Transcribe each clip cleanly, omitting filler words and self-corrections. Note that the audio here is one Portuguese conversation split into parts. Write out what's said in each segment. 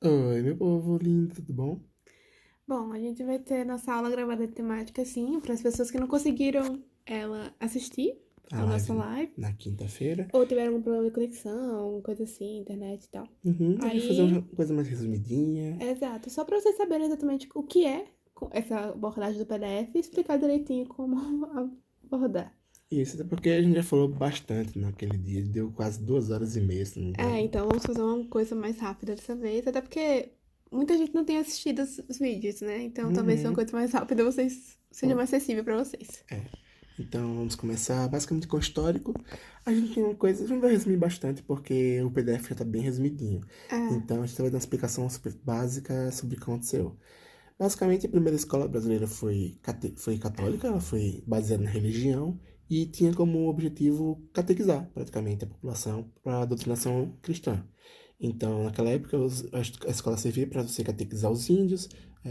Oi, meu povo lindo, tudo bom? Bom, a gente vai ter nossa aula gravada de temática, assim, para as pessoas que não conseguiram assistir A a nossa live live, na quinta-feira. ou tiveram algum problema de conexão, coisa assim, internet e tal. A gente vai fazer uma Aí, coisa mais resumidinha. exato, só para vocês saberem exatamente o que é essa abordagem do PDF e explicar direitinho como abordar. Isso, até porque a gente já falou bastante naquele dia, deu quase 2 horas e meia, se não me engano. Então vamos fazer uma coisa mais rápida dessa vez, até porque muita gente não tem assistido os vídeos, né? Então talvez seja uma Uhum. coisa mais rápida, vocês seja Bom, mais acessível para vocês. então vamos começar basicamente com o histórico. A gente tem uma coisa, a gente vai resumir bastante porque o PDF já está bem resumidinho. É, Então a gente vai dar uma explicação super básica sobre o que aconteceu. Basicamente, a primeira escola brasileira foi católica, ela foi baseada na religião e tinha como objetivo catequizar praticamente a população para a doutrinação cristã. Então, naquela época, a escola servia para você catequizar os índios,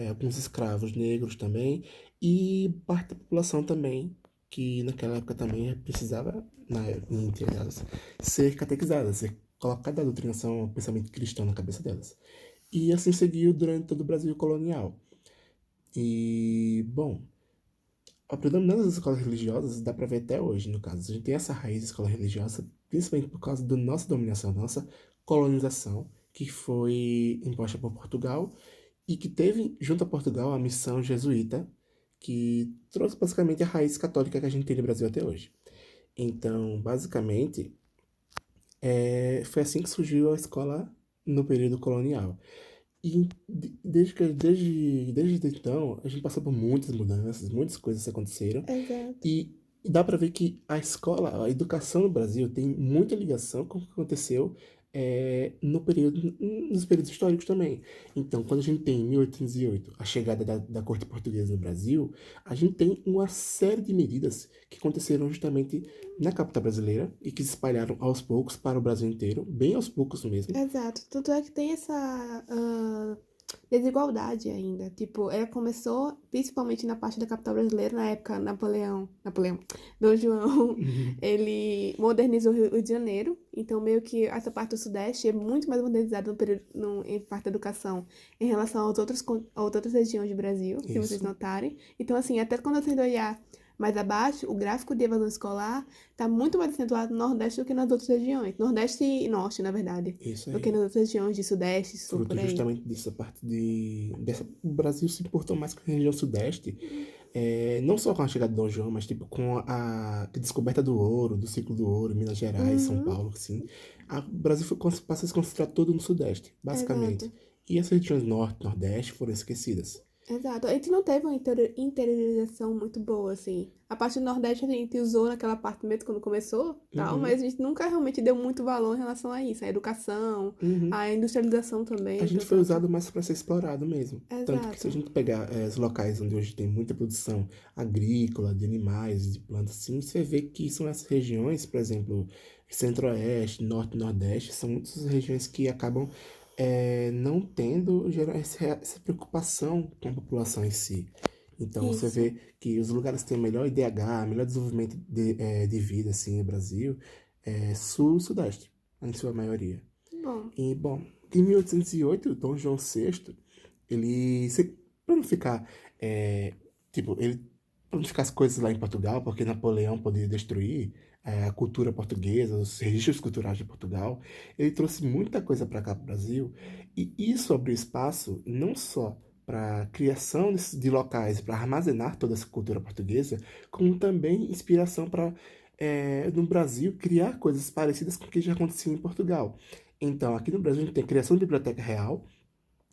alguns escravos negros também, e parte da população também, que naquela época também precisava, entre elas, ser catequizada, ser colocada a doutrinação, o pensamento cristão na cabeça delas. E assim seguiu durante todo o Brasil colonial. E, bom, a predominância das escolas religiosas dá para ver até hoje, no caso. A gente tem essa raiz de escola religiosa, principalmente por causa da nossa dominação, da nossa colonização, que foi imposta por Portugal e que teve, junto a Portugal, a missão jesuíta, que trouxe basicamente a raiz católica que a gente tem no Brasil até hoje. Então, basicamente, foi assim que surgiu a escola no período colonial. E desde então, a gente passou por muitas mudanças, muitas coisas aconteceram. exato. E dá para ver que a escola, a educação no Brasil tem muita ligação com o que aconteceu nos períodos históricos também. Então, quando a gente tem em 1808 a chegada da corte portuguesa no Brasil, a gente tem uma série de medidas que aconteceram justamente na capital brasileira e que se espalharam aos poucos para o Brasil inteiro, bem aos poucos mesmo. Exato. Tanto é que tem essa desigualdade ainda. Tipo, ela começou principalmente na parte da capital brasileira, na época Napoleão, Dom João, ele modernizou o Rio de Janeiro. Então, meio que essa parte do Sudeste é muito mais modernizada no período, em parte da educação em relação às outras regiões do Brasil, se vocês Isso. notarem. Então, assim, até quando você olhar mais abaixo, o gráfico de evasão escolar está muito mais acentuado no Nordeste do que nas outras regiões. Nordeste e Norte, na verdade. Isso Do que aí. nas outras regiões de Sudeste, Sul, por Fruto aí. justamente dessa parte o Brasil se importou mais com a região sudeste, não só com a chegada do Dom João, mas tipo com a descoberta do ouro, do ciclo do ouro, Minas Gerais, São Uhum, Paulo, assim. O Brasil passou a se concentrar todo no sudeste, basicamente. exato. E as regiões norte, nordeste foram esquecidas. Exato. A gente não teve uma interiorização muito boa, assim. A parte do Nordeste a gente usou naquela parte mesmo quando começou, tal, Uhum, mas a gente nunca realmente deu muito valor em relação a isso. A educação, uhum. a industrialização A também, gente por foi causa. usado mais para ser explorado mesmo. Tanto que se a Exato. gente pegar os locais onde hoje tem muita produção agrícola, de animais, de plantas assim, você vê que são essas regiões, por exemplo, Centro-Oeste, Norte e Nordeste, são muitas regiões que acabam não tendo essa preocupação com a população em si. Então você Isso. vê que os lugares que têm melhor IDH, melhor desenvolvimento de vida assim, no Brasil, é Sul e Sudeste, em sua maioria. Bom, E, bom, em 1808, Dom João VI, ele, para não ficar, tipo, para não ficar as coisas lá em Portugal, porque Napoleão poderia destruir a cultura portuguesa, os registros culturais de Portugal, ele trouxe muita coisa para cá, para o Brasil, e isso abriu espaço não só para a criação de locais para armazenar toda essa cultura portuguesa, como também inspiração para, no Brasil, criar coisas parecidas com o que já acontecia em Portugal. Então, aqui no Brasil, a gente tem a criação da Biblioteca Real,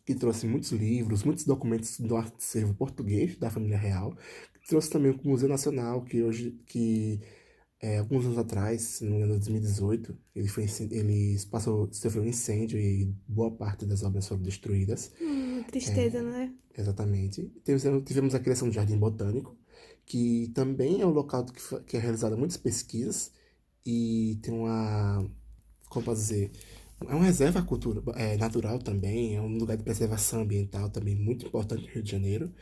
que trouxe muitos livros, muitos documentos do acervo português da família real. Trouxe também o Museu Nacional, alguns anos atrás, se não me engano, em 2018, sofreu um incêndio e boa parte das obras foram destruídas. tristeza, É, né? exatamente. Tivemos a criação do Jardim Botânico, que também é um local que é realizada muitas pesquisas e tem como posso dizer, é uma reserva natural também, é um lugar de preservação ambiental também muito importante no Rio de Janeiro.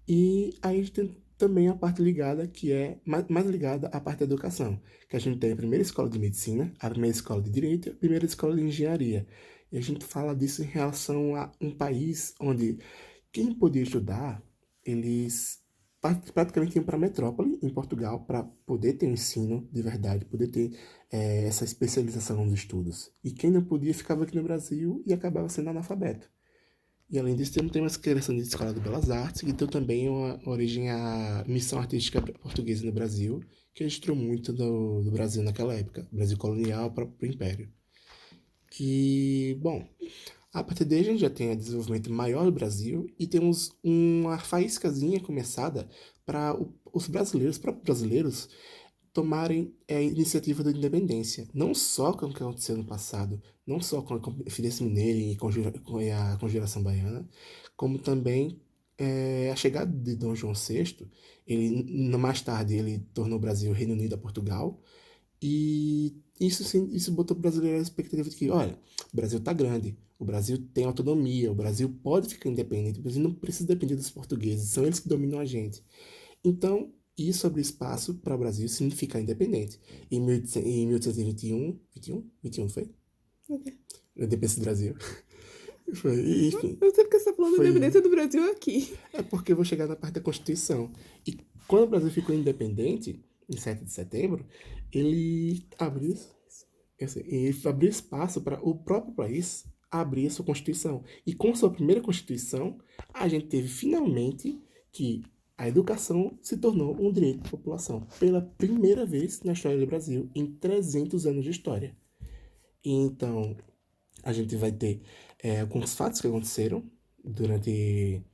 E aí a gente tem também a parte ligada, que é mais ligada à parte da educação, que a gente tem a primeira escola de medicina, a primeira escola de direito e a primeira escola de engenharia. E a gente fala disso em relação a um país onde quem podia estudar, eles praticamente iam para a metrópole, em Portugal, para poder ter um ensino de verdade, poder ter essa especialização nos estudos. E quem não podia ficava aqui no Brasil e acabava sendo analfabeto. E além disso, tem uma criação de Escola de Belas Artes, que deu também uma origem à missão artística portuguesa no Brasil, que registrou muito do Brasil naquela época, Brasil colonial para o Império. Que, bom, a partir daí a gente já tem o desenvolvimento maior do Brasil e temos uma faíscazinha começada para os brasileiros, próprios brasileiros, tomarem a iniciativa da independência. Não só com o que aconteceu no passado, não só com a Conferência Mineira e com a Conjuração Baiana, como também a chegada de Dom João VI. Ele, mais tarde, ele tornou o Brasil Reino Unido a Portugal, e isso botou o brasileiro a expectativa de que, olha, o Brasil tá grande, o Brasil tem autonomia, o Brasil pode ficar independente, o Brasil não precisa depender dos portugueses, são eles que dominam a gente. Então, isso abriu espaço para o Brasil significar independente. Em 1821, 21 foi? Ok. A independência do Brasil. Foi, e, enfim. Eu sei porque você tá falando da Foi. independência do Brasil aqui. É porque eu vou chegar na parte da Constituição. E quando o Brasil ficou independente, em 7 de setembro, ele abriu, ele abriu espaço para o próprio país abrir a sua Constituição. E com sua primeira Constituição, a gente teve finalmente que a educação se tornou um direito da população. Pela primeira vez na história do Brasil, em 300 anos de história. E então, a gente vai ter alguns fatos que aconteceram durante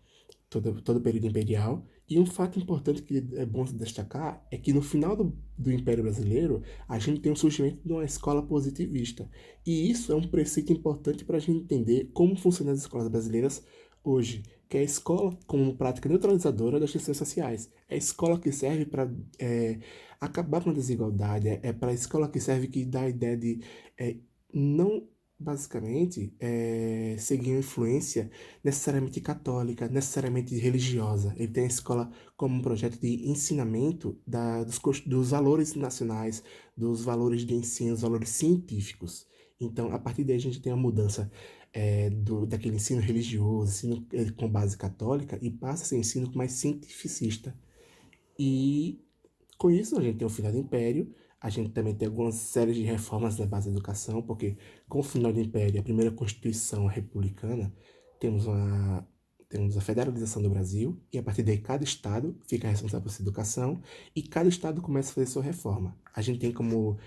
todo o período imperial. E um fato importante que é bom se destacar é que no final do Império Brasileiro, a gente tem o surgimento de uma escola positivista. E isso é um preceito importante para a gente entender como funcionam as escolas brasileiras hoje, que é a escola como prática neutralizadora das questões sociais. É a escola que serve para acabar com a desigualdade, é para a escola que serve que dá a ideia de não basicamente seguir uma influência necessariamente católica, necessariamente religiosa. Ele tem a escola como um projeto de ensinamento dos valores nacionais, dos valores de ensino, dos valores científicos. Então, a partir daí a gente tem a mudança daquele ensino religioso, ensino com base católica, e passa a ser um ensino mais cientificista. E com isso a gente tem o final do Império, a gente também tem algumas séries de reformas na base da educação, porque com o final do Império, a primeira Constituição republicana, temos a federalização do Brasil, e a partir daí cada estado fica responsável por sua educação, e cada estado começa a fazer sua reforma. A gente tem como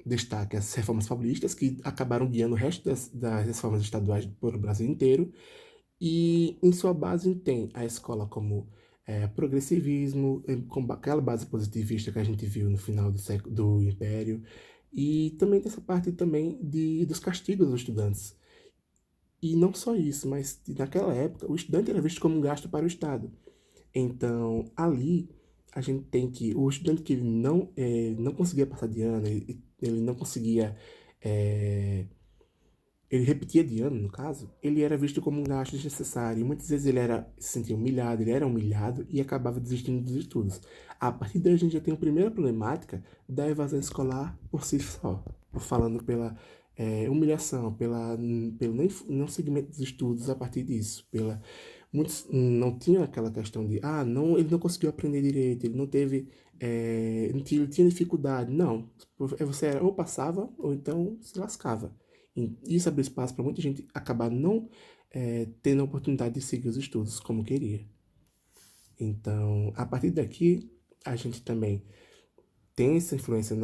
destaque as reformas paulistas, que acabaram guiando o resto das reformas estaduais pelo Brasil inteiro, e em sua base tem a escola como progressivismo, com aquela base positivista que a gente viu no final do Império, e também tem essa parte também dos castigos dos estudantes. E não só isso, mas naquela época o estudante era visto como um gasto para o Estado. Então, ali, a gente tem que o estudante que não conseguia passar de ano, ele não conseguia ele repetia de ano, no caso, ele era visto como um gasto desnecessário. E muitas vezes ele se sentia humilhado, ele era humilhado e acabava desistindo dos estudos. A partir daí a gente já tem a primeira problemática da evasão escolar por si só. Falando pela humilhação, pelo não seguimento dos estudos a partir disso. Muitos não tinham aquela questão de, não, ele não conseguiu aprender direito, ele não teve, ele tinha dificuldade. Não, você ou passava ou então se lascava. Isso abre espaço para muita gente acabar não tendo a oportunidade de seguir os estudos como queria. Então, a partir daqui, a gente também tem essa influência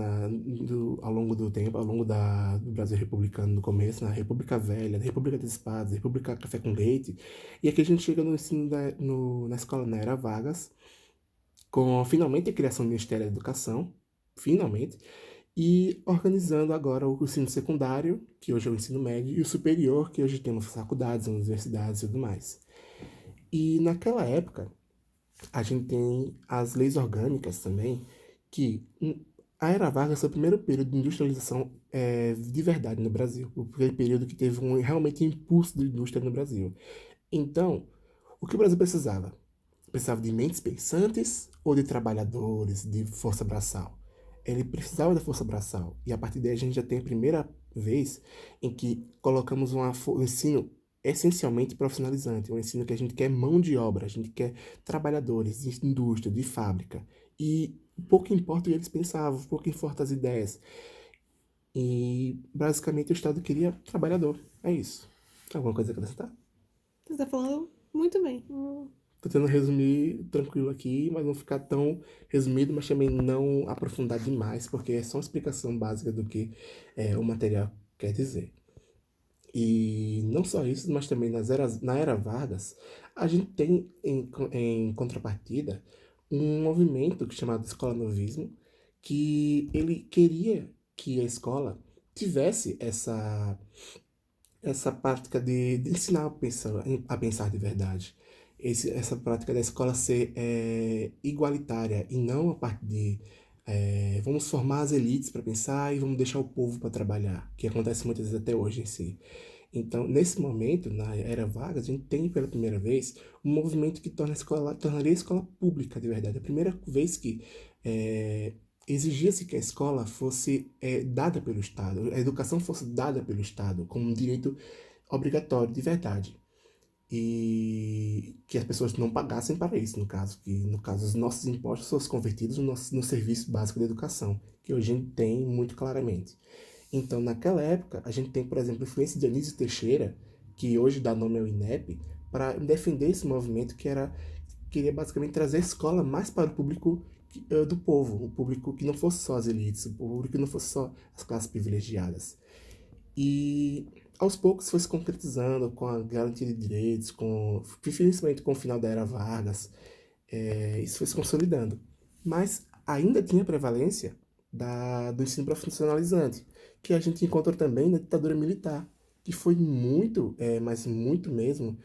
ao longo do tempo, ao longo do Brasil republicano no começo, na República Velha, na República das Espadas, República Café com Leite. E aqui a gente chega no ensino na escola na Era Vargas, com finalmente a criação do Ministério da Educação, finalmente, e organizando agora o ensino secundário, que hoje é o ensino médio, e o superior, que hoje temos faculdades, universidades e tudo mais. E naquela época, a gente tem as leis orgânicas também, que a Era Vargas foi o primeiro período de industrialização de verdade no Brasil, o primeiro período que teve realmente impulso de indústria no Brasil. Então, o que o Brasil precisava? Precisava de mentes pensantes ou de trabalhadores, de força braçal? ele precisava da força braçal. E a partir daí a gente já tem a primeira vez em que colocamos um ensino essencialmente profissionalizante, um ensino que a gente quer mão de obra, a gente quer trabalhadores de indústria, de fábrica. E pouco importa o que eles pensavam, pouco importa as ideias. E basicamente o Estado queria trabalhador. É isso. Alguma coisa a acrescentar? Você tá falando muito bem. Tô tentando resumir tranquilo aqui, mas não ficar tão resumido, mas também não aprofundar demais, porque é só uma explicação básica do que o material quer dizer. E não só isso, mas também na era Vargas, a gente tem em contrapartida um movimento chamado Escola Novismo, que ele queria que a escola tivesse essa prática de ensinar a pensar de verdade. Essa prática da escola ser igualitária e não a parte de vamos formar as elites para pensar e vamos deixar o povo para trabalhar, que acontece muitas vezes até hoje em si. Então, nesse momento, na era Vargas, a gente tem pela primeira vez um movimento que tornaria a escola pública de verdade. A primeira vez que exigia-se que a escola fosse dada pelo Estado, a educação fosse dada pelo Estado como um direito obrigatório de verdade. E que as pessoas não pagassem para isso, no caso, que no caso os nossos impostos fossem convertidos no serviço básico de educação, que hoje a gente tem muito claramente. Então, naquela época, a gente tem, por exemplo, a influência de Anísio Teixeira, que hoje dá nome ao INEP, para defender esse movimento queria basicamente trazer a escola mais para o público do povo, o público que não fosse só as elites, o público que não fosse só as classes privilegiadas. E aos poucos foi se concretizando com a garantia de direitos, principalmente com o final da era Vargas, isso foi se consolidando. Mas ainda tinha prevalência do ensino profissionalizante, que a gente encontra também na ditadura militar, que foi muito, mas muito mesmo,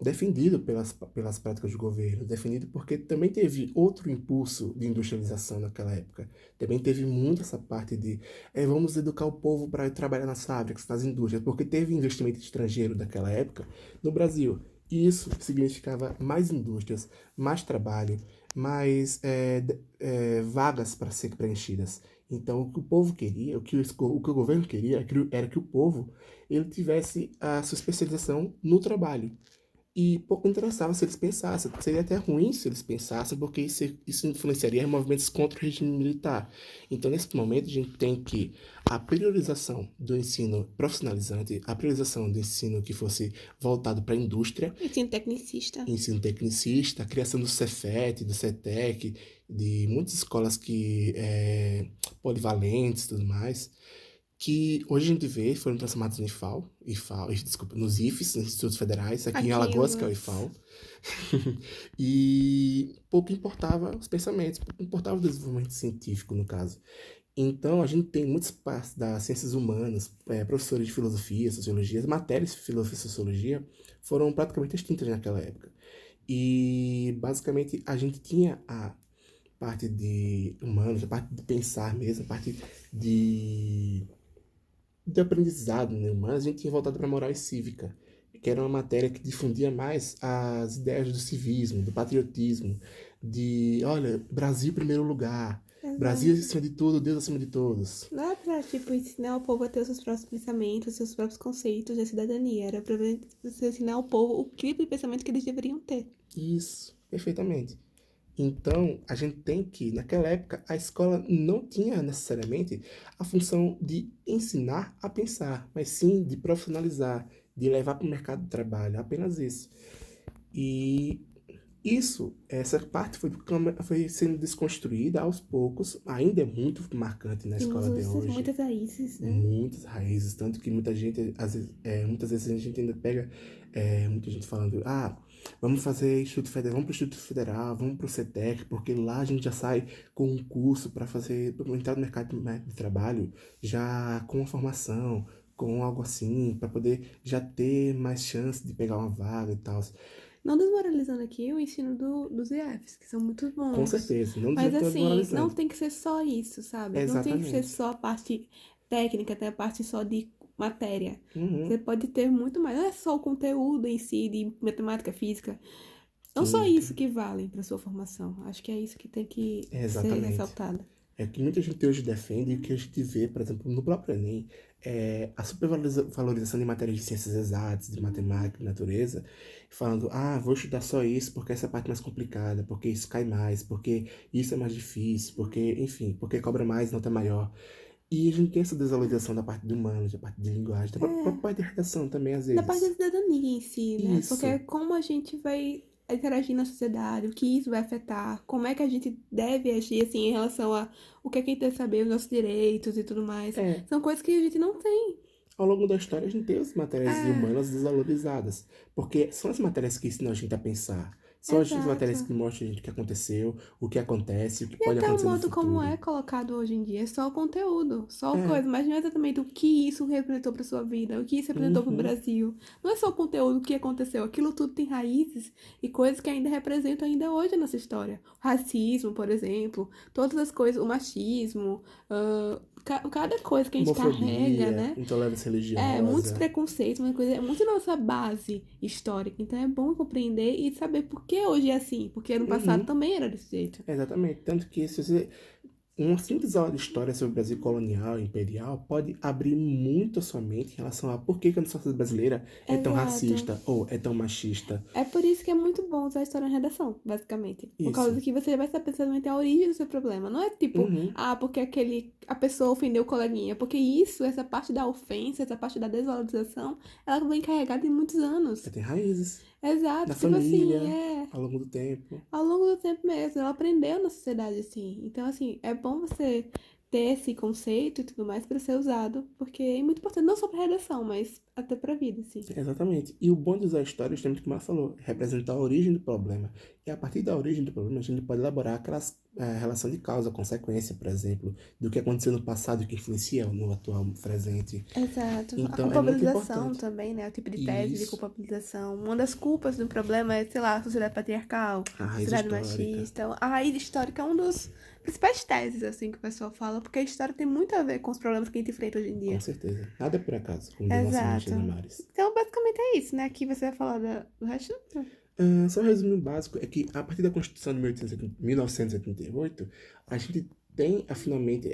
defendido pelas práticas do governo, defendido porque também teve outro impulso de industrialização naquela época. Também teve muito essa parte de vamos educar o povo para trabalhar nas fábricas, nas indústrias, porque teve investimento estrangeiro naquela época no Brasil. E isso significava mais indústrias, mais trabalho, mais vagas para ser preenchidas. Então, o que o povo queria, o que o governo queria era que o povo ele tivesse a sua especialização no trabalho. E pouco interessava se eles pensassem. Seria até ruim se eles pensassem, porque isso influenciaria em movimentos contra o regime militar. Então, nesse momento, a gente tem que a priorização do ensino profissionalizante, a priorização do ensino que fosse voltado para a indústria, ensino tecnicista, a criação do Cefet, do Cetec, de muitas escolas polivalentes e tudo mais, que hoje a gente vê foram transformados em desculpa, nos IFES, nos Institutos Federais, aqui em Alagoas, que é o IFAL. E pouco importava os pensamentos, pouco importava o desenvolvimento científico, no caso. Então, a gente tem muitas partes das ciências humanas, professores de filosofia, sociologia, as matérias de filosofia e sociologia foram praticamente extintas naquela época. E, basicamente, a gente tinha a parte de humanos, a parte de pensar mesmo, a parte de aprendizado, né, humano, a gente tinha voltado para moral e cívica, que era uma matéria que difundia mais as ideias do civismo, do patriotismo, olha, Brasil em primeiro lugar, Exato. Brasil acima de tudo, Deus acima de todos. Não é pra, ensinar o povo a ter os seus próprios pensamentos, os seus próprios conceitos da cidadania. Era pra você ensinar o povo o tipo de pensamento que eles deveriam ter. Isso, perfeitamente. Então, a gente tem que, naquela época, a escola não tinha necessariamente a função de ensinar a pensar, mas sim de profissionalizar, de levar para o mercado de trabalho, apenas isso. E essa parte foi sendo desconstruída aos poucos, ainda é muito marcante na escola de hoje. Muitas raízes, né? Muitas raízes, tanto que muitas vezes a gente ainda pega muita gente falando, vamos fazer Instituto Federal, vamos para o Instituto Federal, vamos para o CETEC, porque lá a gente já sai com um curso para entrar no mercado de trabalho, já com uma formação, com algo assim, para poder já ter mais chance de pegar uma vaga e tal. Não desmoralizando aqui o ensino dos IFs, que são muito bons. Com certeza, não mas assim, desmoralizando. não tem que ser só isso, sabe? Exatamente. Não tem que ser só a parte técnica, até a parte só de matéria. Uhum. Você pode ter muito mais. Não é só o conteúdo em si, de matemática, física. Não só isso que vale para sua formação. Acho que é isso que tem que ser ressaltado. É que muita gente hoje defende e o que a gente vê, por exemplo, no próprio Enem, é a supervalorização de matérias de ciências exatas, de matemática, de natureza, falando, vou estudar só isso porque essa parte é mais complicada, porque isso cai mais, porque isso é mais difícil, porque, enfim, porque cobra mais, nota maior. E a gente tem essa desvalorização da parte de humanos, da parte de linguagem, da própria É, parte de redação também, às da parte da vezes. cidadania em si, né? Porque é Isso, como a gente vai interagir na sociedade, o que isso vai afetar, como é que a gente deve agir, assim, em relação a o que é que a gente deve saber, os nossos direitos e tudo mais. é. São coisas que a gente não tem. Ao longo da história, a gente tem as matérias de É, humanas desvalorizadas, porque são as matérias que ensinam a gente a pensar, são as matérias exato. que mostram a gente o que aconteceu, o que acontece, o que E pode até o acontecer no modo como é futuro. colocado hoje em dia é só o conteúdo, só É, coisa, mas não é exatamente o que isso representou para sua vida, o que isso representou para o uhum, Brasil. Não é só o conteúdo, o que aconteceu, aquilo tudo tem raízes e coisas que ainda representam ainda hoje a nossa história. O racismo, por exemplo, todas as coisas, o machismo, cada coisa que a gente carrega, homofobia, né? intolerância Muitos religiosa. preconceitos, uma coisa, é muito nossa base histórica. Então é bom compreender e saber por que hoje é assim, porque no passado Uhum, também era desse jeito. exatamente. Tanto que se você uma simples aula de história sobre o Brasil colonial e imperial pode abrir muito a sua mente em relação a por que a nossa sociedade brasileira é tão Exato. racista ou é tão machista. É por isso que é muito bom usar a história na redação, basicamente. Por causa Isso. que você vai saber exatamente a origem do seu problema. Não é tipo, Uhum. porque a pessoa ofendeu o coleguinha. Porque isso, essa parte da ofensa, essa parte da desvalorização, ela vem carregada de muitos Já anos. tem raízes Exato. na Tipo assim, família, ao longo do tempo. ao longo do tempo mesmo. Ela aprendeu na sociedade assim. Então, assim, é bom você ter esse conceito e tudo mais para ser usado, porque é muito importante, não só para redação, mas até para vida, assim. Exatamente. E o bom de usar a história, justamente como ela falou, é representar a origem do problema. E a partir da origem do problema, a gente pode elaborar aquelas relação de causa, consequência, por exemplo, do que aconteceu no passado e que influencia no atual presente. Exato. A Então, é muito culpabilização importante. também, né? O tipo de E tese de isso, culpabilização. Uma das culpas do problema é, sei lá, a sociedade patriarcal, a raiz sociedade histórica, machista. A raiz histórica é um dos principais teses, assim, que o pessoal fala, porque a história tem muito a ver com os problemas que a gente enfrenta hoje em com dia. certeza. Nada é por acaso, como diz nossa Exato. Michelle Mares. Então, basicamente é isso, né? Aqui você vai falar do resto. Só um resumo básico, é que a partir da Constituição de 1988, a gente tem, finalmente,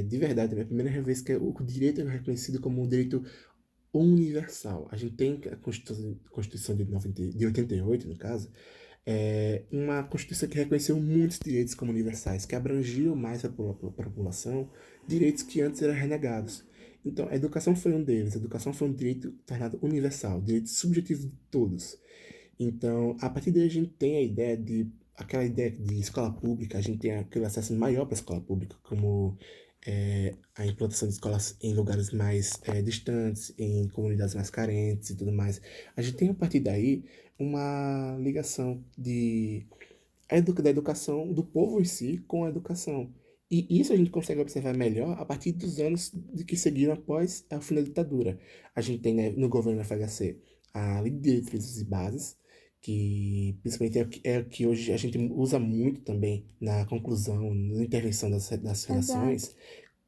de verdade, é a primeira vez que o direito é reconhecido como um direito universal. A gente tem a Constituição de 88, no caso, uma Constituição que reconheceu muitos direitos como universais, que abrangiam mais a população, direitos que antes eram renegados. Então, a educação foi um deles. A educação foi um direito tornado universal, direito subjetivo de todos. Então, a partir daí a gente tem aquela ideia de escola pública, a gente tem aquele acesso maior para a escola pública, como a implantação de escolas em lugares mais distantes, em comunidades mais carentes e tudo mais. A gente tem a partir daí uma ligação da educação do povo em si com a educação. E isso a gente consegue observar melhor a partir dos anos de que seguiram após o fim da ditadura. A gente tem, né, no governo FHC a Lei de Diretrizes e Bases, que principalmente é o que hoje a gente usa muito também na conclusão, na intervenção das Exato. redações,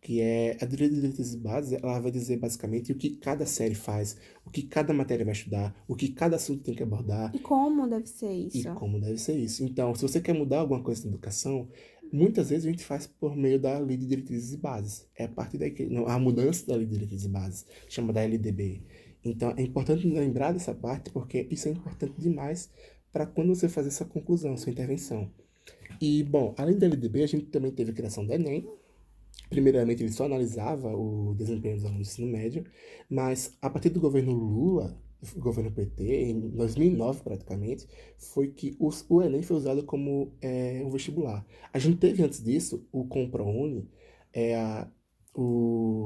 que é a Lei de Diretrizes e Bases, ela vai dizer basicamente o que cada série faz, o que cada matéria vai estudar, o que cada assunto tem que abordar, E como deve ser e isso? como deve ser isso. Então, se você quer mudar alguma coisa na educação, muitas vezes a gente faz por meio da Lei de Diretrizes e Bases. É a partir daí que não, a mudança da Lei de Diretrizes e Bases, chama da LDB. Então, é importante lembrar dessa parte, porque isso é importante demais para quando você fazer essa conclusão, sua intervenção. E, bom, além da LDB, a gente também teve a criação do Enem. Primeiramente, ele só analisava o desempenho dos alunos do ensino médio, mas a partir do governo Lula, governo PT, em 2009 praticamente, foi que o Enem foi usado como um vestibular. A gente teve antes disso o ComProUni, é, a,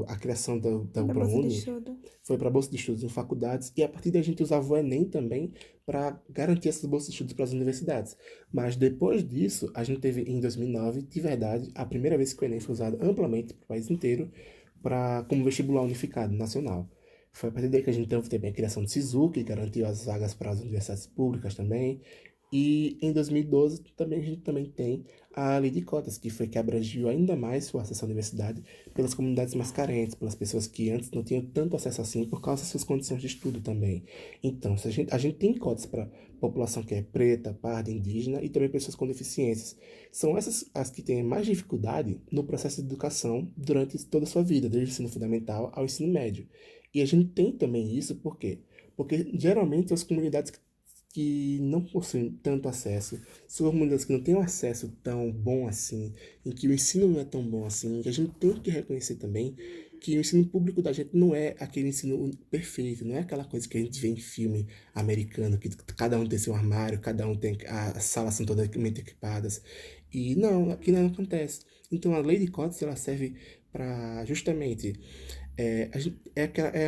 a criação da Da bolsa de ProUni estudo. foi para bolsa de estudos em faculdades, e a partir daí a gente usava o Enem também para garantir essas bolsas de estudos para as universidades. Mas depois disso, a gente teve em 2009, de verdade, a primeira vez que o Enem foi usado amplamente para o país inteiro como vestibular unificado nacional. Foi a partir daí que a gente teve também a criação do SISU, que garantiu as vagas para as universidades públicas também. E em 2012 também a gente também tem a lei de cotas, que foi que abrangiu ainda mais o acesso à universidade pelas comunidades mais carentes, pelas pessoas que antes não tinham tanto acesso assim por causa das suas condições de estudo também. Então, se a gente tem cotas para população que é preta, parda, indígena e também pessoas com deficiências. São essas as que têm mais dificuldade no processo de educação durante toda a sua vida, desde o ensino fundamental ao ensino médio. E a gente tem também isso por quê? Porque geralmente as comunidades que não possuem tanto acesso, são comunidades que não têm um acesso tão bom assim, em que o ensino não é tão bom assim, que a gente tem que reconhecer também que o ensino público da gente não é aquele ensino perfeito, não é aquela coisa que a gente vê em filme americano, que cada um tem seu armário, cada um tem, as salas são totalmente equipadas, e não, aqui não acontece. Então a lei de cotas, ela serve para justamente é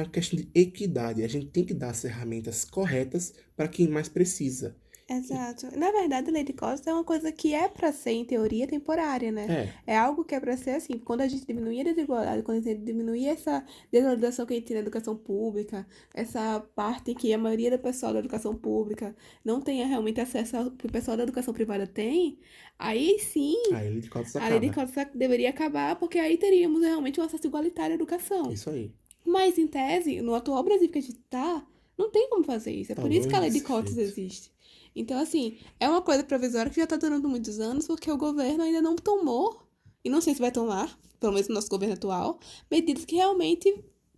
uma questão de equidade. A gente tem que dar as ferramentas corretas para quem mais precisa. Exato. Na verdade, a lei de cotas é uma coisa que é para ser, em teoria, temporária, né? É, É algo que é para ser assim. Quando a gente diminuir a desigualdade, quando a gente diminuir essa desvalorização que a gente tem na educação pública, essa parte que a maioria do pessoal da educação pública não tenha realmente acesso ao que o pessoal da educação privada tem, aí sim a lei de cotas a lei de acaba. cotas deveria acabar, porque aí teríamos realmente um acesso igualitário à educação. Isso aí. Mas, em tese, no atual Brasil que a gente tá, não tem como fazer isso. É Tá por isso que a longe lei de de ser cotas feito. existe. Então, assim, é uma coisa provisória que já tá durando muitos anos, porque o governo ainda não tomou, e não sei se vai tomar, pelo menos no nosso governo atual, medidas que realmente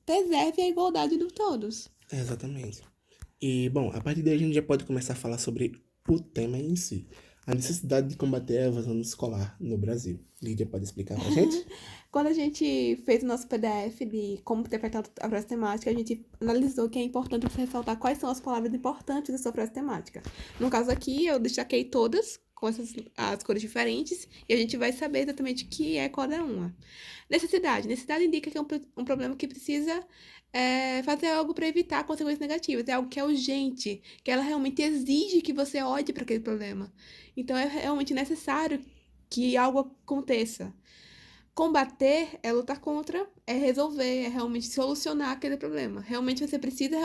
preservem a igualdade de todos. É, exatamente. E, bom, a partir daí a gente já pode começar a falar sobre o tema em si. A necessidade de combater a evasão escolar no Brasil. Lídia pode explicar pra gente? Quando a gente fez o nosso PDF de como interpretar a frase temática, a gente analisou que é importante você ressaltar quais são as palavras importantes da sua frase temática. No caso aqui, eu destaquei todas com as cores diferentes e a gente vai saber exatamente o que é cada uma. Necessidade. Necessidade indica que é um problema que precisa fazer algo para evitar consequências negativas. É algo que é urgente, que ela realmente exige que você olhe para aquele problema. Então, é realmente necessário que algo aconteça. Combater é lutar contra, é resolver, é realmente solucionar aquele problema. Realmente você precisa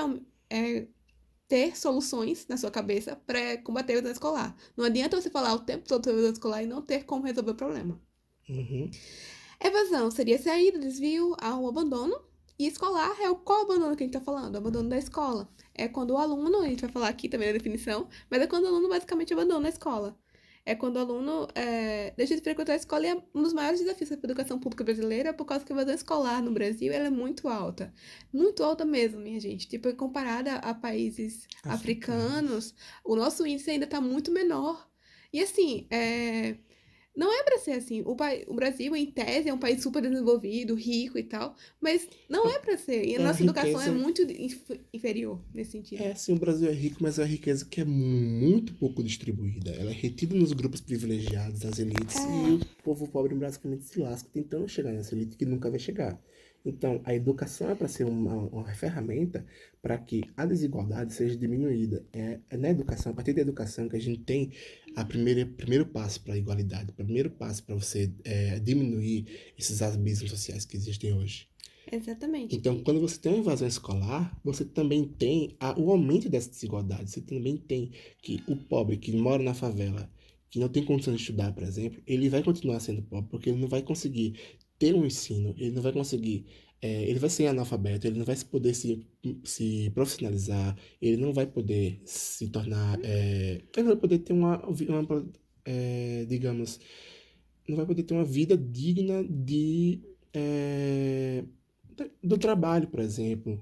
ter soluções na sua cabeça para combater a evasão escolar. Não adianta você falar o tempo todo sobre evasão escolar e não ter como resolver o problema. Uhum. Evasão seria saída, desvio, um abandono. E escolar é qual abandono que a gente está falando? O abandono da escola. É quando o aluno, a gente vai falar aqui também na definição, mas é quando o aluno basicamente abandona a escola. É quando o aluno deixa de frequentar a escola e é um dos maiores desafios da educação pública brasileira por causa que a evasão escolar no Brasil ela é muito alta. Muito alta mesmo, minha gente. Tipo, comparada a países Africanos. africanos, o nosso índice ainda está muito menor. E assim, não é pra ser assim. O Brasil, em tese, é um país super desenvolvido, rico e tal, mas não é pra ser. E a É a nossa educação é riqueza. muito inferior nesse sentido. É, sim, o Brasil é rico, mas é uma riqueza que é muito pouco distribuída. Ela é retida nos grupos privilegiados, nas elites, e o É, povo pobre basicamente se lasca tentando chegar nessa elite que nunca vai chegar. Então, a educação é para ser uma ferramenta para que a desigualdade seja diminuída. É na educação, a partir da educação, que a gente tem primeiro passo para a igualdade, o primeiro passo para você diminuir esses abismos sociais que existem hoje. exatamente. Então, quando você tem uma invasão escolar, você também tem o aumento dessa desigualdade. Você também tem que o pobre que mora na favela, que não tem condições de estudar, por exemplo, ele vai continuar sendo pobre, porque ele não vai conseguir ter um ensino, ele não vai conseguir, ele vai ser analfabeto, ele não vai poder se profissionalizar, ele não vai poder se tornar, ele não vai poder ter digamos, não vai poder ter uma vida digna é, do trabalho, por exemplo,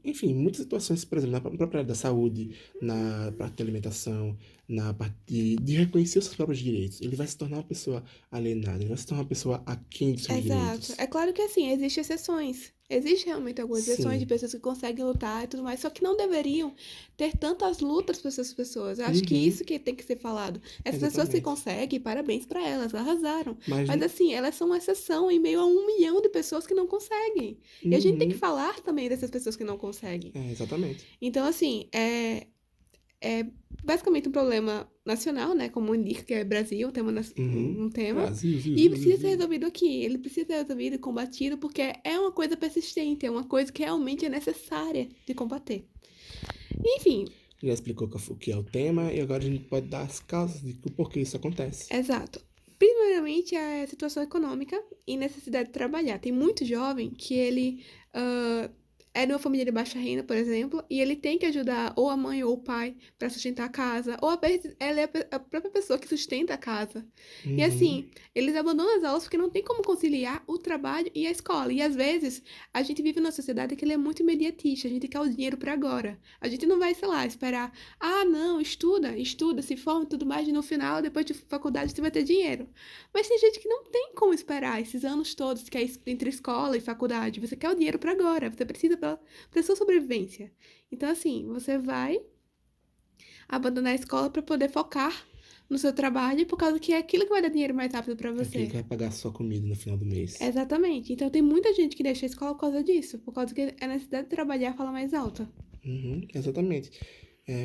enfim, muitas situações, por exemplo, na própria área da saúde, na parte de alimentação, na parte de reconhecer os seus próprios direitos. Ele vai se tornar uma pessoa alienada, ele vai se tornar uma pessoa aquém dos seus Exato. direitos. É claro que assim, existem exceções. Existem realmente algumas exceções de Sim. pessoas que conseguem lutar e tudo mais, só que não deveriam ter tantas lutas para essas pessoas. Eu acho que Uhum, isso que tem que ser falado. Essas pessoas que exatamente. conseguem, parabéns para elas, arrasaram. Mas, Mas assim, elas são uma exceção em meio a 1 milhão de pessoas que não conseguem. E a gente tem que uhum, falar também dessas pessoas que não conseguem. exatamente. Então, assim, é basicamente um problema nacional, né? Como indica que é Brasil, Uhum. um tema. Brasil, Zil, E Zil, Zil, precisa ser Zil. resolvido aqui. Ele precisa ser resolvido e combatido porque é uma coisa persistente, é uma coisa que realmente é necessária de combater. Enfim, já explicou o que é o tema e agora a gente pode dar as causas de o porquê isso acontece. Exato. Primeiramente, é a situação econômica e necessidade de trabalhar. Tem muito jovem que ele é de uma família de baixa renda, por exemplo, e ele tem que ajudar ou a mãe ou o pai para sustentar a casa, ou ela é a própria pessoa que sustenta a casa. E Uhum. assim, eles abandonam as aulas porque não tem como conciliar o trabalho e a escola. E às vezes, a gente vive numa sociedade que ele é muito imediatista, a gente quer o dinheiro para agora. A gente não vai, sei lá, esperar, ah, não, estuda, se forma e tudo mais, e no final, depois de faculdade, você vai ter dinheiro. Mas tem gente que não tem como esperar esses anos todos que é entre escola e faculdade. Você quer o dinheiro para agora, você precisa para sua sobrevivência. Então, assim, você vai abandonar a escola para poder focar no seu trabalho, por causa que é aquilo que vai dar dinheiro mais rápido para É aquele que você. vai pagar a sua comida no final do mês. Exatamente. Então, tem muita gente que deixa a escola por causa disso, por causa que a necessidade de trabalhar fala mais alta. Uhum, exatamente.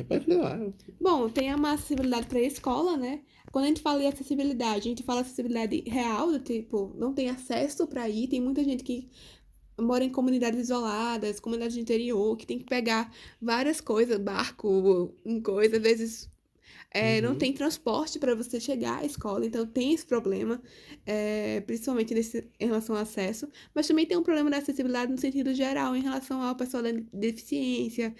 Pode continuar. Bom, tem uma acessibilidade para a escola, né? Quando a gente fala em acessibilidade, a gente fala acessibilidade real, do tipo, não tem acesso para ir. Tem muita gente que mora em comunidades isoladas, comunidades de interior, que tem que pegar várias coisas, barco, coisa, às vezes não Uhum. tem transporte para você chegar à escola, então tem esse problema, principalmente em relação ao acesso, mas também tem um problema da acessibilidade no sentido geral, em relação ao pessoal da deficiência.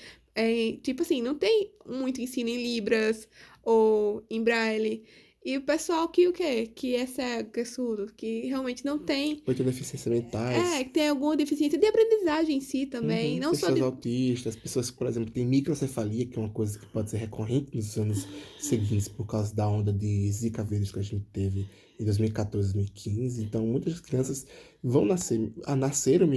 Tipo assim, não tem muito ensino em Libras ou em Braille. E o pessoal que o quê? Que é cego, que é surdo, que realmente não tem. Muitas deficiências mentais. Que tem alguma deficiência de aprendizagem em si também, Uhum. não só Pessoas de. autistas, pessoas que, por exemplo, têm microcefalia, que é uma coisa que pode ser recorrente nos anos seguintes por causa da onda de Zika vírus que a gente teve em 2014, 2015. Então, muitas crianças vão nasceram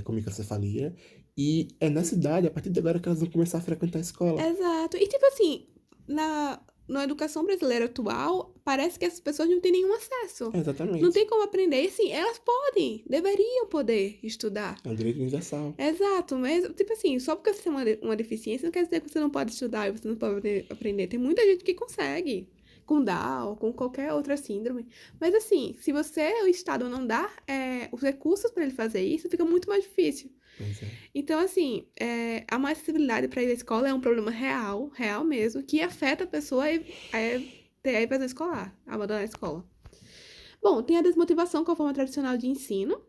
com microcefalia e é nessa idade, a partir de agora, que elas vão começar a frequentar a escola. Exato. E tipo assim, na educação brasileira atual, parece que essas pessoas não têm nenhum acesso. Não Exatamente. tem como aprender. E assim, elas podem, deveriam poder estudar. É um direito universal. Exato, mas tipo assim, só porque você tem uma deficiência não quer dizer que você não pode estudar e você não pode aprender. Tem muita gente que consegue, com Down, com qualquer outra síndrome. Mas assim, se você, o Estado, não dá os recursos para ele fazer isso, fica muito mais difícil. Pois é. Então, assim, a má acessibilidade para ir à escola é um problema real, real mesmo, que afeta a pessoa a ter a evasão escolar, a abandonar a escola. Bom, tem a desmotivação com a forma tradicional de ensino.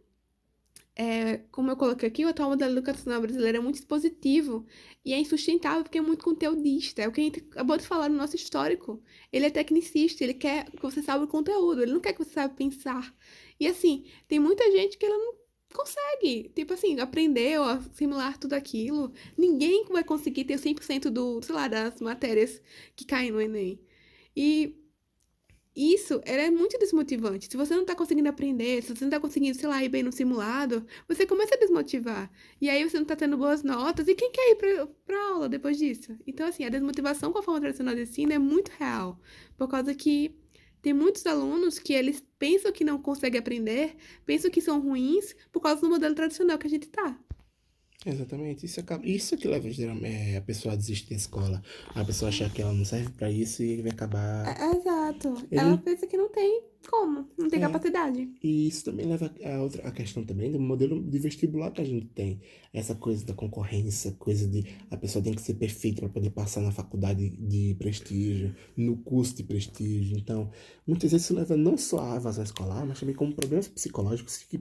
Como eu coloquei aqui, o atual modelo educacional brasileiro é muito expositivo e é insustentável porque é muito conteudista. É o que a gente acabou de falar no nosso histórico. Ele é tecnicista, ele quer que você saiba o conteúdo, ele não quer que você saiba pensar. E assim, tem muita gente que ela não consegue, tipo assim, aprender ou assimilar tudo aquilo. Ninguém vai conseguir ter 100% sei lá, das matérias que caem no Enem. E isso, ela é muito desmotivante. Se você não tá conseguindo aprender, se você não tá conseguindo, sei lá, ir bem no simulado, você começa a desmotivar. E aí você não tá tendo boas notas. E quem quer ir pra aula depois disso? Então, assim, a desmotivação com a forma tradicional de ensino é muito real. Por causa que tem muitos alunos que eles pensam que não conseguem aprender, pensam que são ruins por causa do modelo tradicional que a gente tá. Exatamente. Isso que leva geralmente a pessoa a desistir da escola. A pessoa achar que ela não serve pra isso e vai acabar. Exato. Ele Ela não. pensa que não tem como, não tem É. capacidade. E isso também leva a questão também do modelo de vestibular que a gente tem. Essa coisa da concorrência, coisa de a pessoa tem que ser perfeita para poder passar na faculdade de prestígio, no curso de prestígio. Então, muitas vezes isso leva não só à evasão escolar, mas também como problemas psicológicos que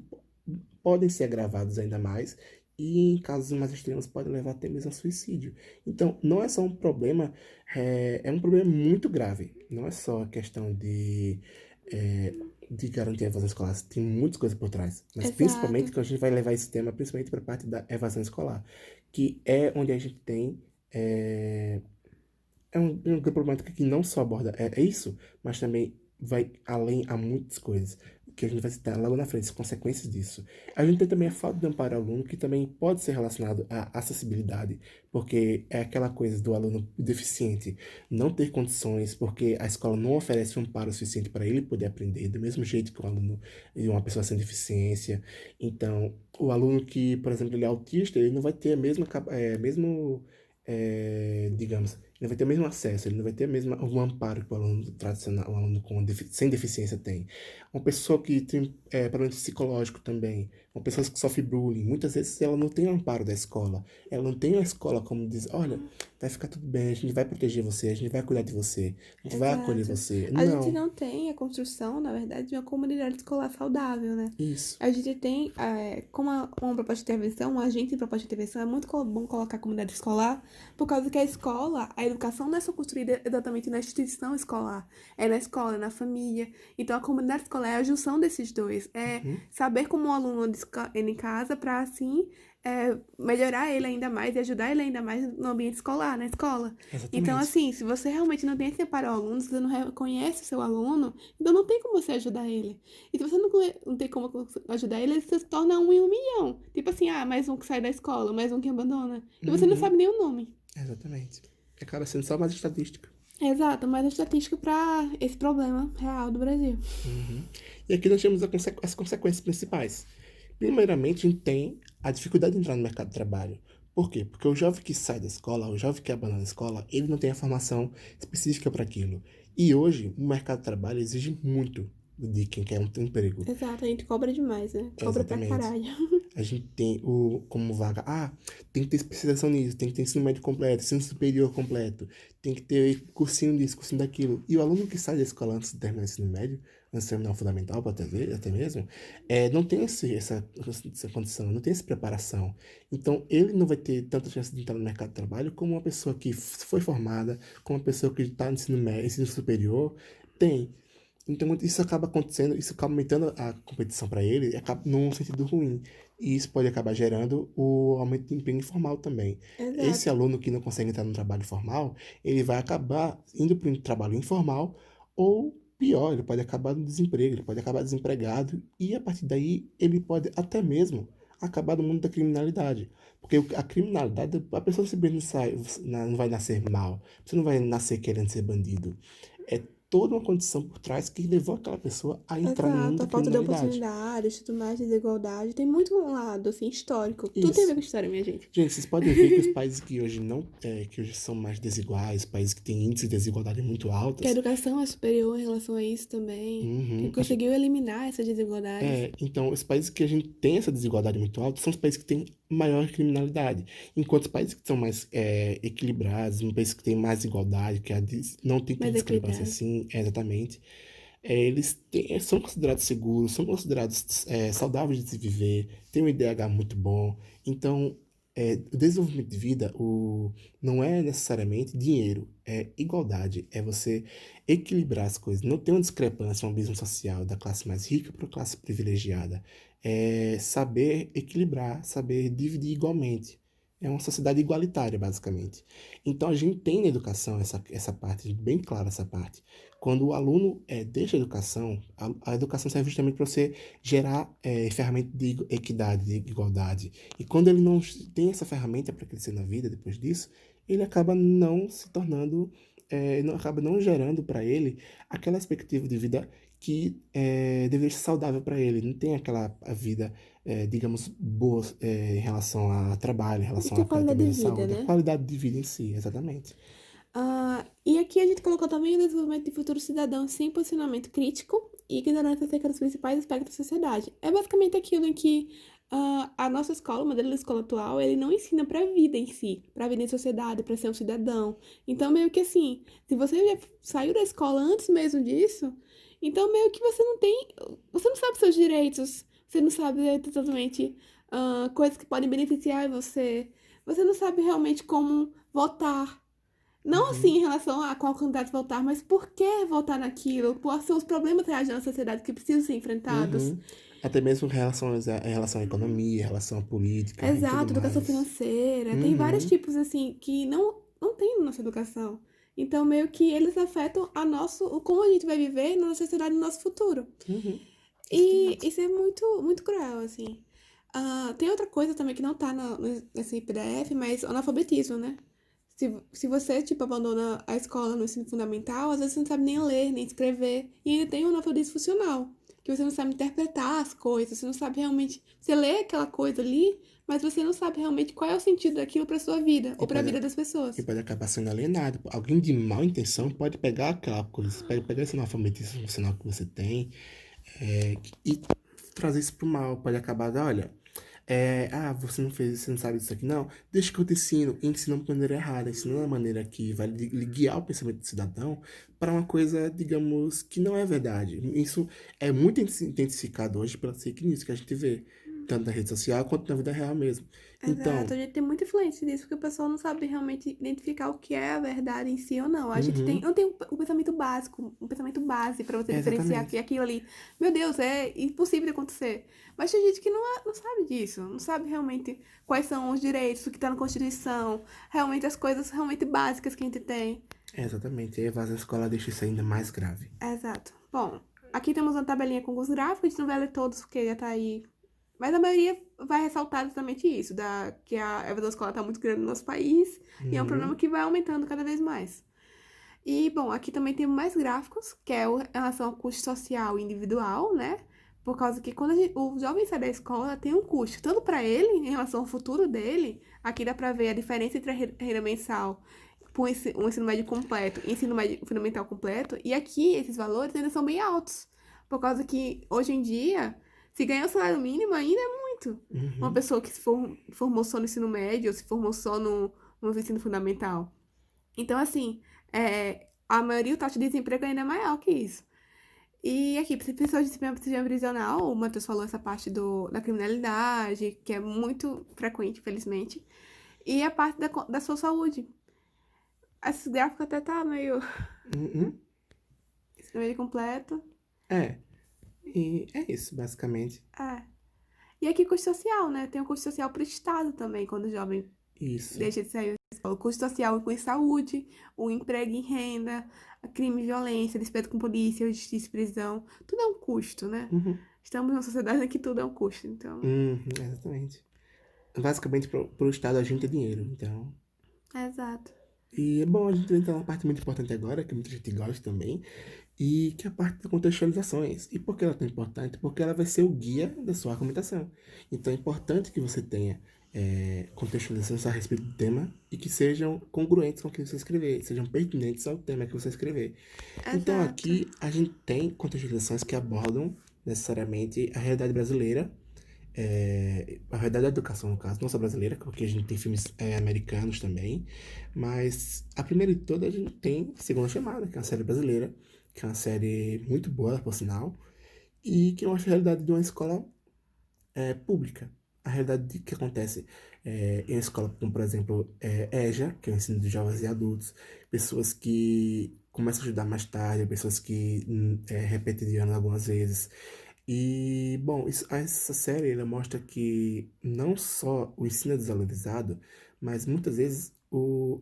podem ser agravados ainda mais e em casos mais extremos podem levar até mesmo a suicídio. Então, não é só um problema, é um problema muito grave. Não é só a questão é, de garantir a evasão escolar. Tem muitas coisas por trás. Mas principalmente Exato. que a gente vai levar esse tema principalmente para a parte da evasão escolar, que é onde a gente tem uma problemática que não só aborda isso, mas também vai além a muitas coisas, que a gente vai citar logo na frente, as consequências disso. A gente tem também a falta de amparo ao aluno, que também pode ser relacionado à acessibilidade, porque é aquela coisa do aluno deficiente não ter condições, porque a escola não oferece um amparo suficiente para ele poder aprender, do mesmo jeito que um aluno e uma pessoa sem deficiência. Então, o aluno que, por exemplo, ele é autista, ele não vai ter a mesma, digamos, Ele vai ter o mesmo acesso, ele não vai ter o amparo que o aluno tradicional, o aluno sem deficiência tem. Uma pessoa que tem problema psicológico também, uma pessoa que sofre bullying, muitas vezes ela não tem o amparo da escola. Ela não tem a escola como diz, olha, vai ficar tudo bem, a gente vai proteger você, a gente vai cuidar de você, a gente vai acolher Exato. você. A gente Não, não tem a construção, na verdade, de uma comunidade escolar saudável, né? isso. A gente tem, como uma proposta de intervenção, um agente de proposta de intervenção, é muito bom colocar a comunidade escolar, por causa que a escola, a educação não é só construída exatamente na instituição escolar, é na escola, é na família. Então, a comunidade escolar é a junção desses dois, é Uhum, saber como o aluno anda em casa para, assim, melhorar ele ainda mais e ajudar ele ainda mais no ambiente escolar, na escola. Então, exatamente. assim, se você realmente não tem esse amparo ao aluno, se você não reconhece o seu aluno, então não tem como você ajudar ele. E se você não tem como ajudar ele, ele se torna um em um milhão. Tipo assim, mais um que sai da escola, mais um que abandona. E você não Uhum, sabe nem o nome. exatamente. Acaba sendo só mais estatística. Exato, mas a estatística para esse problema real do Brasil. Uhum. E aqui nós temos as consequências principais. Primeiramente, a gente tem a dificuldade de entrar no mercado de trabalho. Por quê? Porque o jovem que sai da escola, o jovem que abandona a escola, ele não tem a formação específica para aquilo. E hoje, o mercado de trabalho exige muito de quem quer um emprego. Exato, a gente cobra demais, né? Cobra pra Exatamente. caralho. A gente tem como vaga, tem que ter especialização nisso, tem que ter ensino médio completo, ensino superior completo, tem que ter cursinho disso, cursinho daquilo. E o aluno que sai da escola antes de terminar o ensino médio, antes de terminar o fundamental, até mesmo, não tem essa condição, não tem essa preparação. Então, ele não vai ter tanta chance de entrar no mercado de trabalho como uma pessoa que foi formada, como uma pessoa que está no ensino médio, ensino superior, tem. Então, isso acaba acontecendo, isso acaba aumentando a competição para ele, e acaba num sentido ruim. E isso pode acabar gerando o aumento de emprego informal também. Esse Exato. aluno que não consegue entrar no trabalho formal, ele vai acabar indo para um trabalho informal, ou pior, ele pode acabar no desemprego, ele pode acabar desempregado, e a partir daí ele pode até mesmo acabar no mundo da criminalidade. Porque a criminalidade, a pessoa simplesmente não vai nascer mal, você não vai nascer querendo ser bandido. É toda uma condição por trás que levou aquela pessoa a entrar no mundo Exato, da a falta de criminalidade. oportunidades, tudo mais, desigualdade. Tem muito um lado, assim, histórico. Tudo tem a ver Isso. com história, minha gente. Gente, vocês podem ver que os países que hoje não, que hoje são mais desiguais, países que têm índices de desigualdade muito Que a altas, educação é superior em relação a isso também. Que uhum, conseguiu eliminar essas desigualdades. então os países que a gente tem essa desigualdade muito alta são os países que têm maior criminalidade, enquanto os países que são mais equilibrados, um país que tem mais igualdade, não tem tanta Mais discrepância equilibrado. assim, exatamente, são considerados seguros, são considerados saudáveis de se viver, têm um IDH muito bom. Então, o desenvolvimento de vida não é necessariamente dinheiro, é igualdade, é você equilibrar as coisas, não ter uma discrepância, um abismo social da classe mais rica para a classe privilegiada. É saber equilibrar, saber dividir igualmente. É uma sociedade igualitária, basicamente. Então, a gente tem na educação essa parte, bem clara essa parte. Quando o aluno deixa a educação, a educação serve justamente para você gerar ferramentas de equidade, de igualdade. E quando ele não tem essa ferramenta para crescer na vida depois disso, ele acaba não se tornando, não acaba não gerando para ele aquela expectativa de vida que deveria ser saudável para ele. Não tem aquela a vida, digamos, boa em relação a trabalho, em E relação ter a qualidade também de a vida, saúde, a né? qualidade de vida em si, exatamente. E aqui a gente colocou também o desenvolvimento de futuro cidadão sem posicionamento crítico e ignorância acerca dos principais aspectos da sociedade. É basicamente aquilo em que a nossa escola, o modelo da escola atual, ele não ensina para a vida em si, para a vida em sociedade, para ser um cidadão. Então, meio que assim, se você já saiu da escola antes mesmo disso, então meio que você não sabe seus direitos, você não sabe totalmente coisas que podem beneficiar você não sabe realmente como votar. Não assim Uhum, em relação a qual candidato votar, mas por que votar naquilo? Quais são os problemas reais da sociedade que precisam ser enfrentados? uhum. Até mesmo em relação à economia, em relação à política e tudo Exato, educação mais. financeira. Tem vários Uhum, tipos assim que não tem na nossa educação. Então, meio que eles afetam o como a gente vai viver na nossa sociedade no nosso futuro. uhum, E exatamente. isso é muito, muito cruel, assim. Tem outra coisa também que não tá nesse PDF, mas o analfabetismo, né? Se você, tipo, abandona a escola no ensino fundamental, às vezes você não sabe nem ler, nem escrever, e ainda tem o analfabetismo funcional, que você não sabe interpretar as coisas, você não sabe realmente. Você lê aquela coisa ali, mas você não sabe realmente qual é o sentido daquilo para sua vida E ou para a pode, vida das e pessoas. pode acabar sendo alienado. Alguém de má intenção pode pegar aquela coisa, pegar esse analfabetismo funcional que você tem, e trazer isso pro mal. Pode acabar, olha, você não fez, você não sabe disso aqui, não. Deixa que eu te ensino. E ensina de maneira errada, ensina de uma maneira que vai lhe guiar o pensamento do cidadão para uma coisa, digamos, que não é verdade. Isso é muito intensificado hoje pelas fake news que a gente vê, tanto na rede social quanto na vida real mesmo. Exato, Então, a gente tem muita influência disso, porque o pessoal não sabe realmente identificar o que é a verdade em si ou não. A gente tem, uhum, não tem o pensamento básico, um pensamento base para você diferenciar que exatamente. aquilo ali, meu Deus, é impossível de acontecer. Mas tem gente que não sabe disso, não sabe realmente quais são os direitos, o que está na Constituição, realmente as coisas realmente básicas que a gente tem. Exatamente. E a evasão escolar deixa isso ainda mais grave. Exato. Bom, aqui temos uma tabelinha com os gráficos, a gente não vai ler todos porque já tá aí. Mas a maioria vai ressaltar exatamente isso, que a evasão escolar está muito grande no nosso país e é um problema Uhum, que vai aumentando cada vez mais. E, bom, aqui também tem mais gráficos, que é em relação ao custo social individual, né? Por causa que quando o jovem sai da escola, tem um custo, tanto para ele, em relação ao futuro dele, aqui dá para ver a diferença entre a renda mensal para um ensino médio completo e ensino médio fundamental completo, e aqui esses valores ainda são bem altos, por causa que hoje em dia, se ganhar o salário mínimo ainda é muito. Uma uhum. pessoa que formou só no ensino médio, ou se formou só no ensino fundamental. Então, assim, a maioria, o taxa de desemprego ainda é maior que isso. E aqui, pessoas de disciplina prisional, o Matheus falou essa parte da criminalidade, que é muito frequente, infelizmente, e a parte da sua saúde. Esse gráfico até tá meio, Uhum. meio completo. É, e é isso, basicamente. É. E aqui, custo social, né? Tem o custo social para o Estado também, quando o jovem Isso. deixa de sair da escola. O custo social com saúde, o emprego em renda, a crime e violência, despesa com polícia, justiça e prisão. Tudo é um custo, né? Uhum. Estamos numa sociedade em que tudo é um custo, então. Uhum, exatamente. Basicamente, pro Estado a gente é dinheiro, então. Exato. E é bom a gente entrar numa parte muito importante agora, que muita gente gosta também, e que é a parte de contextualizações. E por que ela é tão importante? Porque ela vai ser o guia da sua argumentação. Então é importante que você tenha contextualizações a respeito do tema e que sejam congruentes com o que você escrever, sejam pertinentes ao tema que você escrever. Então Exato. aqui a gente tem contextualizações que abordam necessariamente a realidade brasileira, a realidade da educação, no caso, não só brasileira, porque a gente tem filmes americanos também, mas a primeira de todas a gente tem Segunda Chamada, que é uma série brasileira, que é uma série muito boa, por sinal, e que mostra a realidade de uma escola pública. A realidade que acontece em uma escola como, por exemplo, EJA, que é o ensino de jovens e adultos, pessoas que começam a estudar mais tarde, pessoas que repetem de ano algumas vezes. E, bom, essa série ela mostra que não só o ensino é desvalorizado, mas muitas vezes o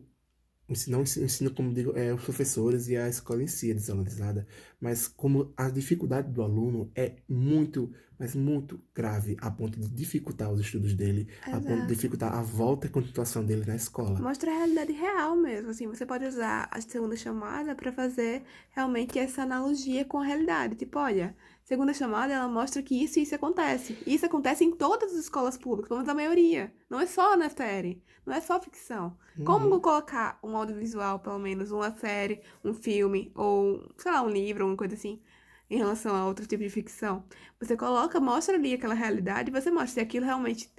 ensino, como digo, os professores e a escola em si é desvalorizada, mas como a dificuldade do aluno é muito, mas muito grave, a ponto de dificultar os estudos dele, a ponto de Exato. dificultar a volta e continuação dele na escola. Mostra a realidade real mesmo, assim, você pode usar a segunda chamada para fazer realmente essa analogia com a realidade. Tipo, olha, segunda chamada ela mostra que isso e isso acontece. E isso acontece em todas as escolas públicas, pelo menos a maioria. Não é só na série, não é só ficção. Como Uhum, colocar um audiovisual, pelo menos, uma série, um filme, ou, sei lá, um livro, uma coisa assim, em relação a outro tipo de ficção? Você coloca, mostra ali aquela realidade e você mostra se aquilo realmente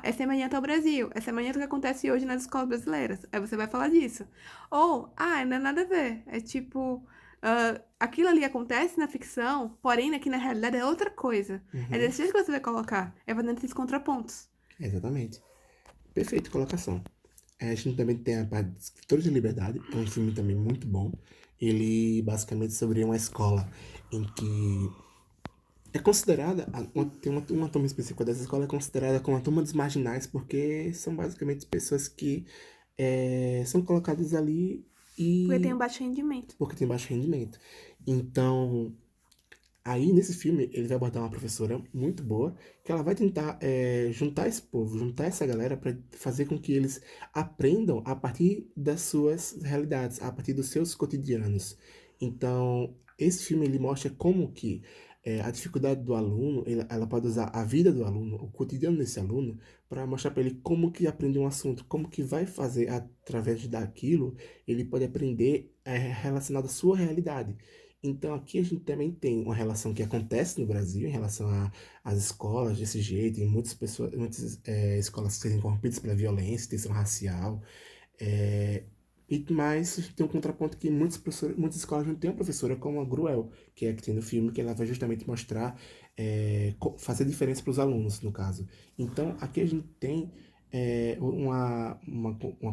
é semelhante ao Brasil, é semelhante ao que acontece hoje nas escolas brasileiras. Aí você vai falar disso. Ou, não é nada a ver. É tipo, aquilo ali acontece na ficção, porém aqui na realidade é outra coisa. É uhum, desse jeito que você vai colocar. É fazendo esses contrapontos. exatamente. Perfeita colocação. A gente também tem a parte de Escritores de Liberdade, que é um filme também muito bom. Ele basicamente sobre uma escola em que é considerada, tem uma turma específica dessa escola é considerada como a turma dos marginais, porque são basicamente pessoas que são colocadas ali Porque tem e um baixo rendimento. porque tem baixo rendimento. Então, aí, nesse filme, ele vai abordar uma professora muito boa, que ela vai tentar juntar esse povo, juntar essa galera para fazer com que eles aprendam a partir das suas realidades, a partir dos seus cotidianos. Então, esse filme ele mostra como que a dificuldade do aluno, ela pode usar a vida do aluno, o cotidiano desse aluno, para mostrar para ele como que aprende um assunto, como que vai fazer através daquilo, ele pode aprender relacionado à sua realidade. Então aqui a gente também tem uma relação que acontece no Brasil em relação às escolas desse jeito, e muitas pessoas, muitas escolas serem corrompidas pela violência, tensão racial, é, mas tem um contraponto que muitas escolas não têm uma professora como a Gruel, que é a que tem no filme, que ela vai justamente mostrar, fazer diferença para os alunos, no caso. Então, aqui a gente tem uma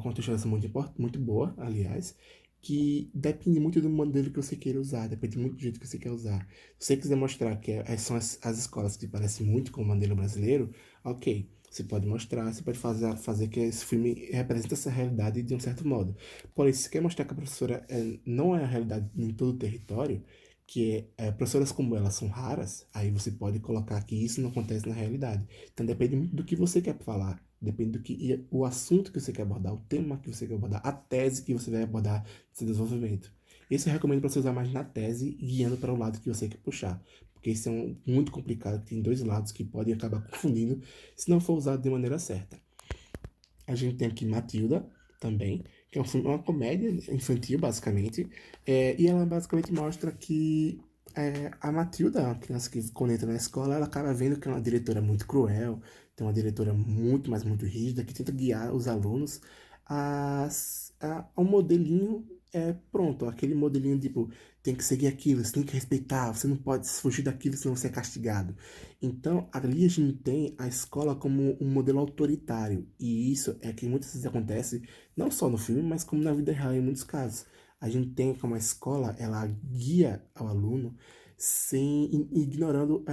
contextualização muito boa, aliás, que depende muito do modelo que você queira usar, depende muito do jeito que você quer usar. Se você quiser mostrar que são as escolas que parecem muito com o modelo brasileiro, ok. Você pode mostrar, você pode fazer que esse filme represente essa realidade de um certo modo. Porém, se você quer mostrar que a professora não é a realidade em todo o território, que professoras como ela são raras, aí você pode colocar que isso não acontece na realidade. Então depende muito do que você quer falar, depende o assunto que você quer abordar, o tema que você quer abordar, a tese que você vai abordar no seu desenvolvimento. Isso eu recomendo para você usar mais na tese, guiando para o lado que você quer puxar. Porque isso é muito complicado, tem dois lados que podem acabar confundindo se não for usado de maneira certa. A gente tem aqui Matilda também, que é um filme, uma comédia infantil, basicamente, e ela basicamente mostra que a Matilda, a criança que quando entra na escola, ela acaba vendo que é uma diretora muito cruel, tem uma diretora muito, mas muito rígida, que tenta guiar os alunos a um modelinho pronto, aquele modelinho tipo, tem que seguir aquilo, você tem que respeitar, você não pode fugir daquilo, senão você é castigado. Então, ali a gente tem a escola como um modelo autoritário, e isso é que muitas vezes acontece, não só no filme, mas como na vida real em muitos casos. A gente tem como a escola, ela guia ao aluno ignorando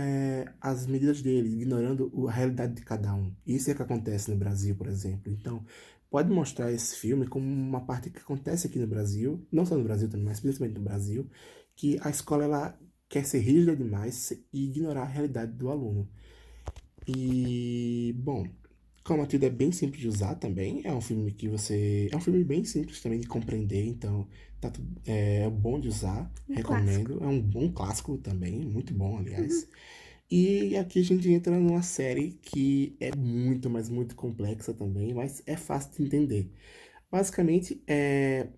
as medidas dele, ignorando a realidade de cada um. Isso é o que acontece no Brasil, por exemplo. Então, pode mostrar esse filme como uma parte que acontece aqui no Brasil, não só no Brasil também, mas principalmente no Brasil, que a escola ela quer ser rígida demais e ignorar a realidade do aluno. E, bom, como a Matilda é bem simples de usar também, é um filme que você. É um filme bem simples também de compreender, então é bom de usar, Um clássico. recomendo. É um bom clássico também, muito bom, aliás. E aqui a gente entra numa série que é muito, mas muito complexa também, mas é fácil de entender. Basicamente, é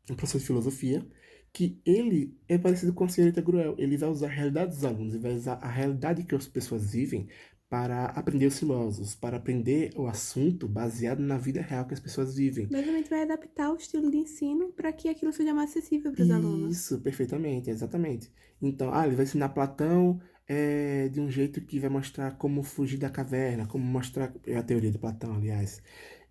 um professor de filosofia, que ele é parecido com a senhorita Gruel. Ele vai usar a realidade dos alunos, ele vai usar a realidade que as pessoas vivem para aprender os filósofos, para aprender o assunto baseado na vida real que as pessoas vivem. Basicamente, vai adaptar o estilo de ensino para que aquilo seja mais acessível para os alunos. Isso, perfeitamente, exatamente. Então, ele vai ensinar Platão de um jeito que vai mostrar como fugir da caverna, como mostrar a teoria de Platão, aliás.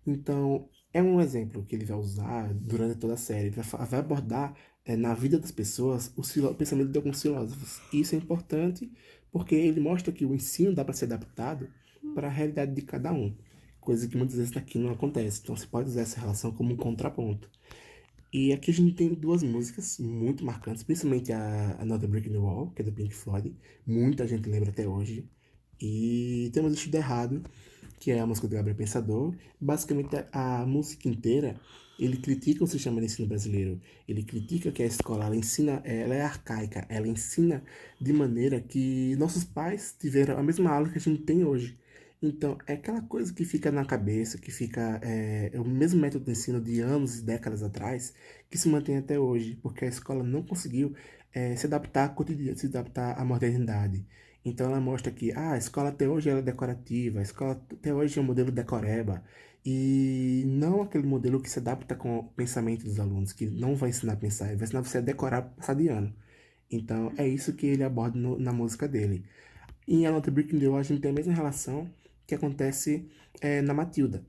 Então, é um exemplo que ele vai usar durante toda a série. Ele vai abordar na vida das pessoas o pensamento de alguns filósofos. Isso é importante porque ele mostra que o ensino dá para ser adaptado para a realidade de cada um, coisa que muitas vezes aqui não acontece. Então, você pode usar essa relação como um contraponto. E aqui a gente tem duas músicas muito marcantes, principalmente a Another Brick in the Wall, que é do Pink Floyd. Muita gente lembra até hoje. E temos o Estudo Errado, que é a música do Gabriel Pensador. Basicamente, a música inteira, ele critica o sistema de ensino brasileiro. Ele critica que a escola, ela ensina, ela é arcaica. Ela ensina de maneira que nossos pais tiveram a mesma aula que a gente tem hoje. Então, é aquela coisa que fica na cabeça, que fica, é o mesmo método de ensino de anos e décadas atrás, que se mantém até hoje, porque a escola não conseguiu se adaptar ao cotidiano, se adaptar à modernidade. Então ela mostra que a escola até hoje ela é decorativa, a escola até hoje é um modelo decoreba, e não aquele modelo que se adapta com o pensamento dos alunos, que não vai ensinar a pensar, ele vai ensinar você a decorar passar de ano. Então é isso que ele aborda na música dele. Em Another Brick in the Wall a gente tem a mesma relação que acontece na Matilda,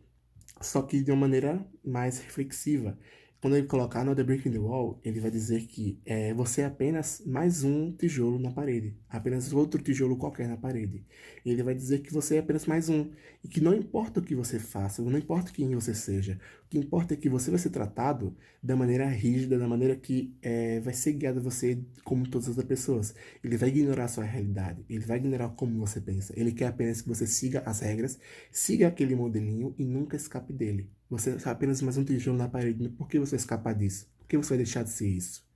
só que de uma maneira mais reflexiva. Quando ele colocar Another Brick in the Wall, ele vai dizer que você é apenas mais um tijolo na parede, apenas outro tijolo qualquer na parede. Ele vai dizer que você é apenas mais um, e que não importa o que você faça, não importa quem você seja, o que importa é que você vai ser tratado da maneira rígida, da maneira que vai ser guiado a você como todas as outras pessoas. Ele vai ignorar a sua realidade, ele vai ignorar como você pensa. Ele quer apenas que você siga as regras, siga aquele modelinho e nunca escape dele. Você é apenas mais um tijolo na parede. Por que você vai escapar disso? Por que você vai deixar de ser isso?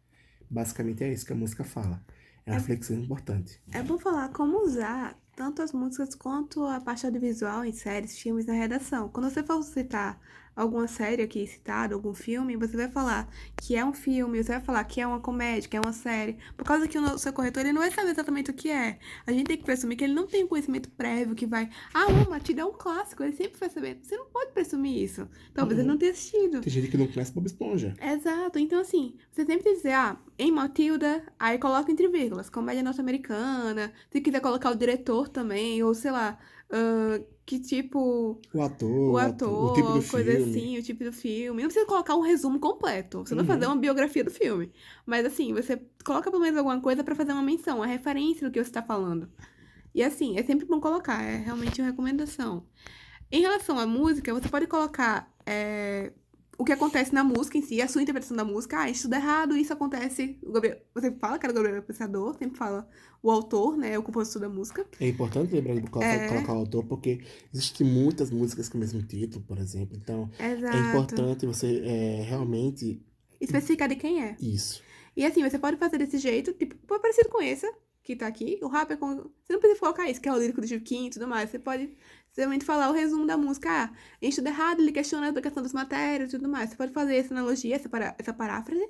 Basicamente é isso que a música fala. É uma reflexão importante. É bom falar como usar tanto as músicas quanto a parte audiovisual em séries, filmes na redação. Quando você for citar alguma série aqui citada, algum filme, você vai falar que é um filme, você vai falar que é uma comédia, que é uma série. Por causa que o seu corretor ele não vai saber exatamente o que é. A gente tem que presumir que ele não tem um conhecimento prévio que vai. Matilda é um clássico, ele sempre vai saber. Você não pode presumir isso. Talvez ele não tenha assistido. Tem gente que não conhece Bob Esponja. Exato, então assim, você sempre tem que dizer, em Matilda, aí coloca entre vírgulas, comédia norte-americana, se quiser colocar o diretor também, ou sei lá, que tipo, O o ator, o tipo do ator, coisa filme. assim, o tipo do filme. Não precisa colocar um resumo completo, você não vai fazer uma biografia do filme, mas assim, você coloca pelo menos alguma coisa pra fazer uma menção, uma referência do que você tá falando. E assim, é sempre bom colocar, é realmente uma recomendação. Em relação à música, você pode colocar o que acontece na música em si, a sua interpretação da música. Isso tudo errado, isso acontece. Você fala que era o Gabriel Pensador, sempre fala o autor, né? O compositor da música. É importante lembrar de colocar o autor, porque existem muitas músicas com o mesmo título, por exemplo. Então, é Exato. importante você realmente. Especificar de quem é. Isso. E assim, você pode fazer desse jeito, tipo, parecido com esse que tá aqui. O rap é com. Você não precisa colocar isso, que é o lírico do Chiquinho e tudo mais. Você pode simplesmente falar o resumo da música. Em Estudo Errado, ele questiona a questão das matérias e tudo mais. Você pode fazer essa analogia, essa paráfrase.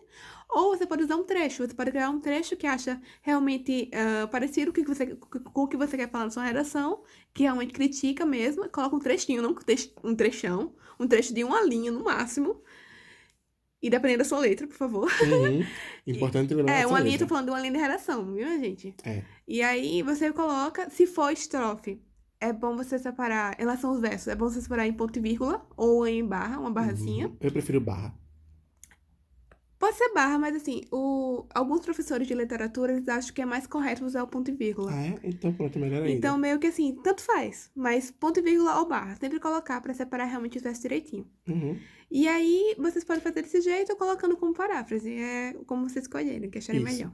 Ou você pode usar um trecho. Você pode criar um trecho que acha realmente parecido com o que você quer falar na sua redação, que realmente critica mesmo. Coloca um trechinho, não um trechão. Um trecho de uma linha no máximo. E dependendo da sua letra, por favor. Importante lembrar Uma linha, letra. tô falando de uma linha de redação, viu, gente? É. E aí você coloca, se for estrofe, é bom você separar, em relação aos versos, é bom você separar em ponto e vírgula ou em barra, uma barrazinha. Eu prefiro barra. Pode ser barra, mas assim, alguns professores de literatura, eles acham que é mais correto usar o ponto e vírgula. Ah, é? Então pronto, melhor ainda. Então, meio que assim, tanto faz, mas ponto e vírgula ou barra, sempre colocar pra separar realmente os versos direitinho. E aí, vocês podem fazer desse jeito ou colocando como paráfrase, é como vocês escolherem, que acharem melhor.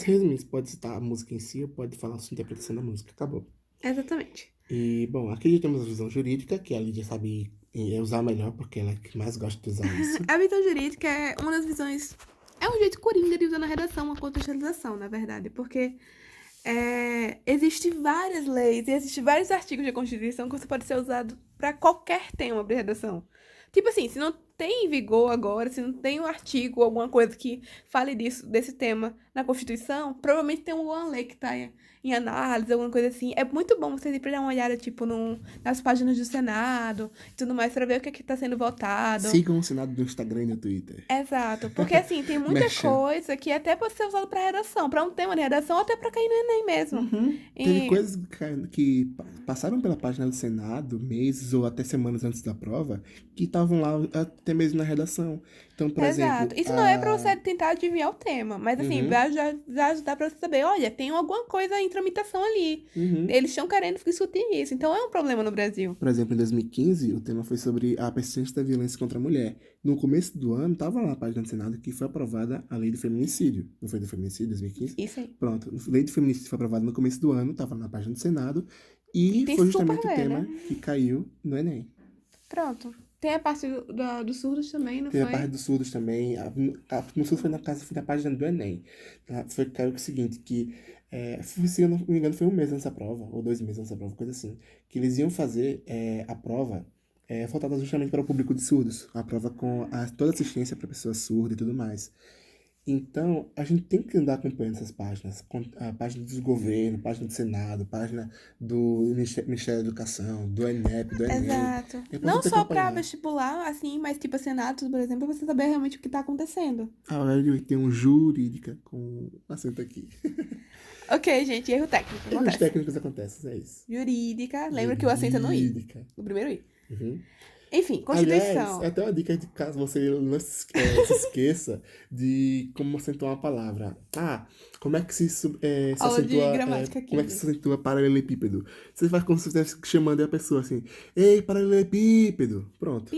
Resumindo, você pode citar a música em si ou pode falar a sua interpretação da música. Acabou. Exatamente. E, bom, aqui já temos a visão jurídica, que a Lídia sabe usar melhor, porque ela é que mais gosta de usar isso. A visão jurídica é uma das visões. É um jeito coringa de usar na redação, uma contextualização, na verdade, porque existem várias leis e existem vários artigos da Constituição que você pode ser usado para qualquer tema de redação. Tipo assim, se não tem em vigor agora, se não tem um artigo, alguma coisa que fale desse tema na Constituição, provavelmente tem uma lei que tá em análise, alguma coisa assim. É muito bom você sempre dar uma olhada, tipo, nas páginas do Senado e tudo mais, pra ver o que tá sendo votado. Sigam o Senado no Instagram e no Twitter. Exato, porque assim, tem muita coisa que até pode ser usado pra redação, pra um tema de redação, ou até pra cair no Enem mesmo. Teve coisas que passaram pela página do Senado, meses ou até semanas antes da prova, que estavam lá até mesmo na redação. Então, por exemplo... Isso não é pra você tentar adivinhar o tema, mas assim, vai ajudar pra você saber, olha, tem alguma coisa em tramitação ali. Eles estão querendo discutir isso, então é um problema no Brasil. Por exemplo, em 2015, o tema foi sobre a persistência da violência contra a mulher. No começo do ano, estava lá na página do Senado que foi aprovada a lei do feminicídio. Não foi do feminicídio, 2015? Isso aí. Pronto, a lei do feminicídio foi aprovada no começo do ano, estava na página do Senado, e foi justamente o tema que caiu no Enem. Pronto. Tem a parte dos surdos também, não Tem foi? a parte dos surdos também. No surdo foi na página do Enem. Foi caiu o seguinte, que, se eu não me engano, foi um mês nessa prova, ou 2 meses nessa prova, coisa assim. Que eles iam fazer a prova voltada justamente para o público de surdos. A prova com toda assistência para pessoas surdas e tudo mais. Então, a gente tem que andar acompanhando essas páginas. A página do governo, página do Senado, página do Ministério da Educação, do INEP, do Enem. Exato. Não só pra vestibular, assim, mas tipo a Senato, por exemplo, pra você saber realmente o que tá acontecendo. Tem um jurídica com acento aqui. Ok, gente, erro técnico. Erros técnicos acontecem, é isso. Jurídica. Lembra que o acento é no I. No primeiro I. Enfim, Constituição. Aliás, é até uma dica de caso você não se esqueça de como acentuar uma palavra. Como é que se Aula de acentua, gramática como é que se acentua paralelepípedo? Você faz como se você estivesse chamando a pessoa assim, ei, paralelepípedo. Pronto.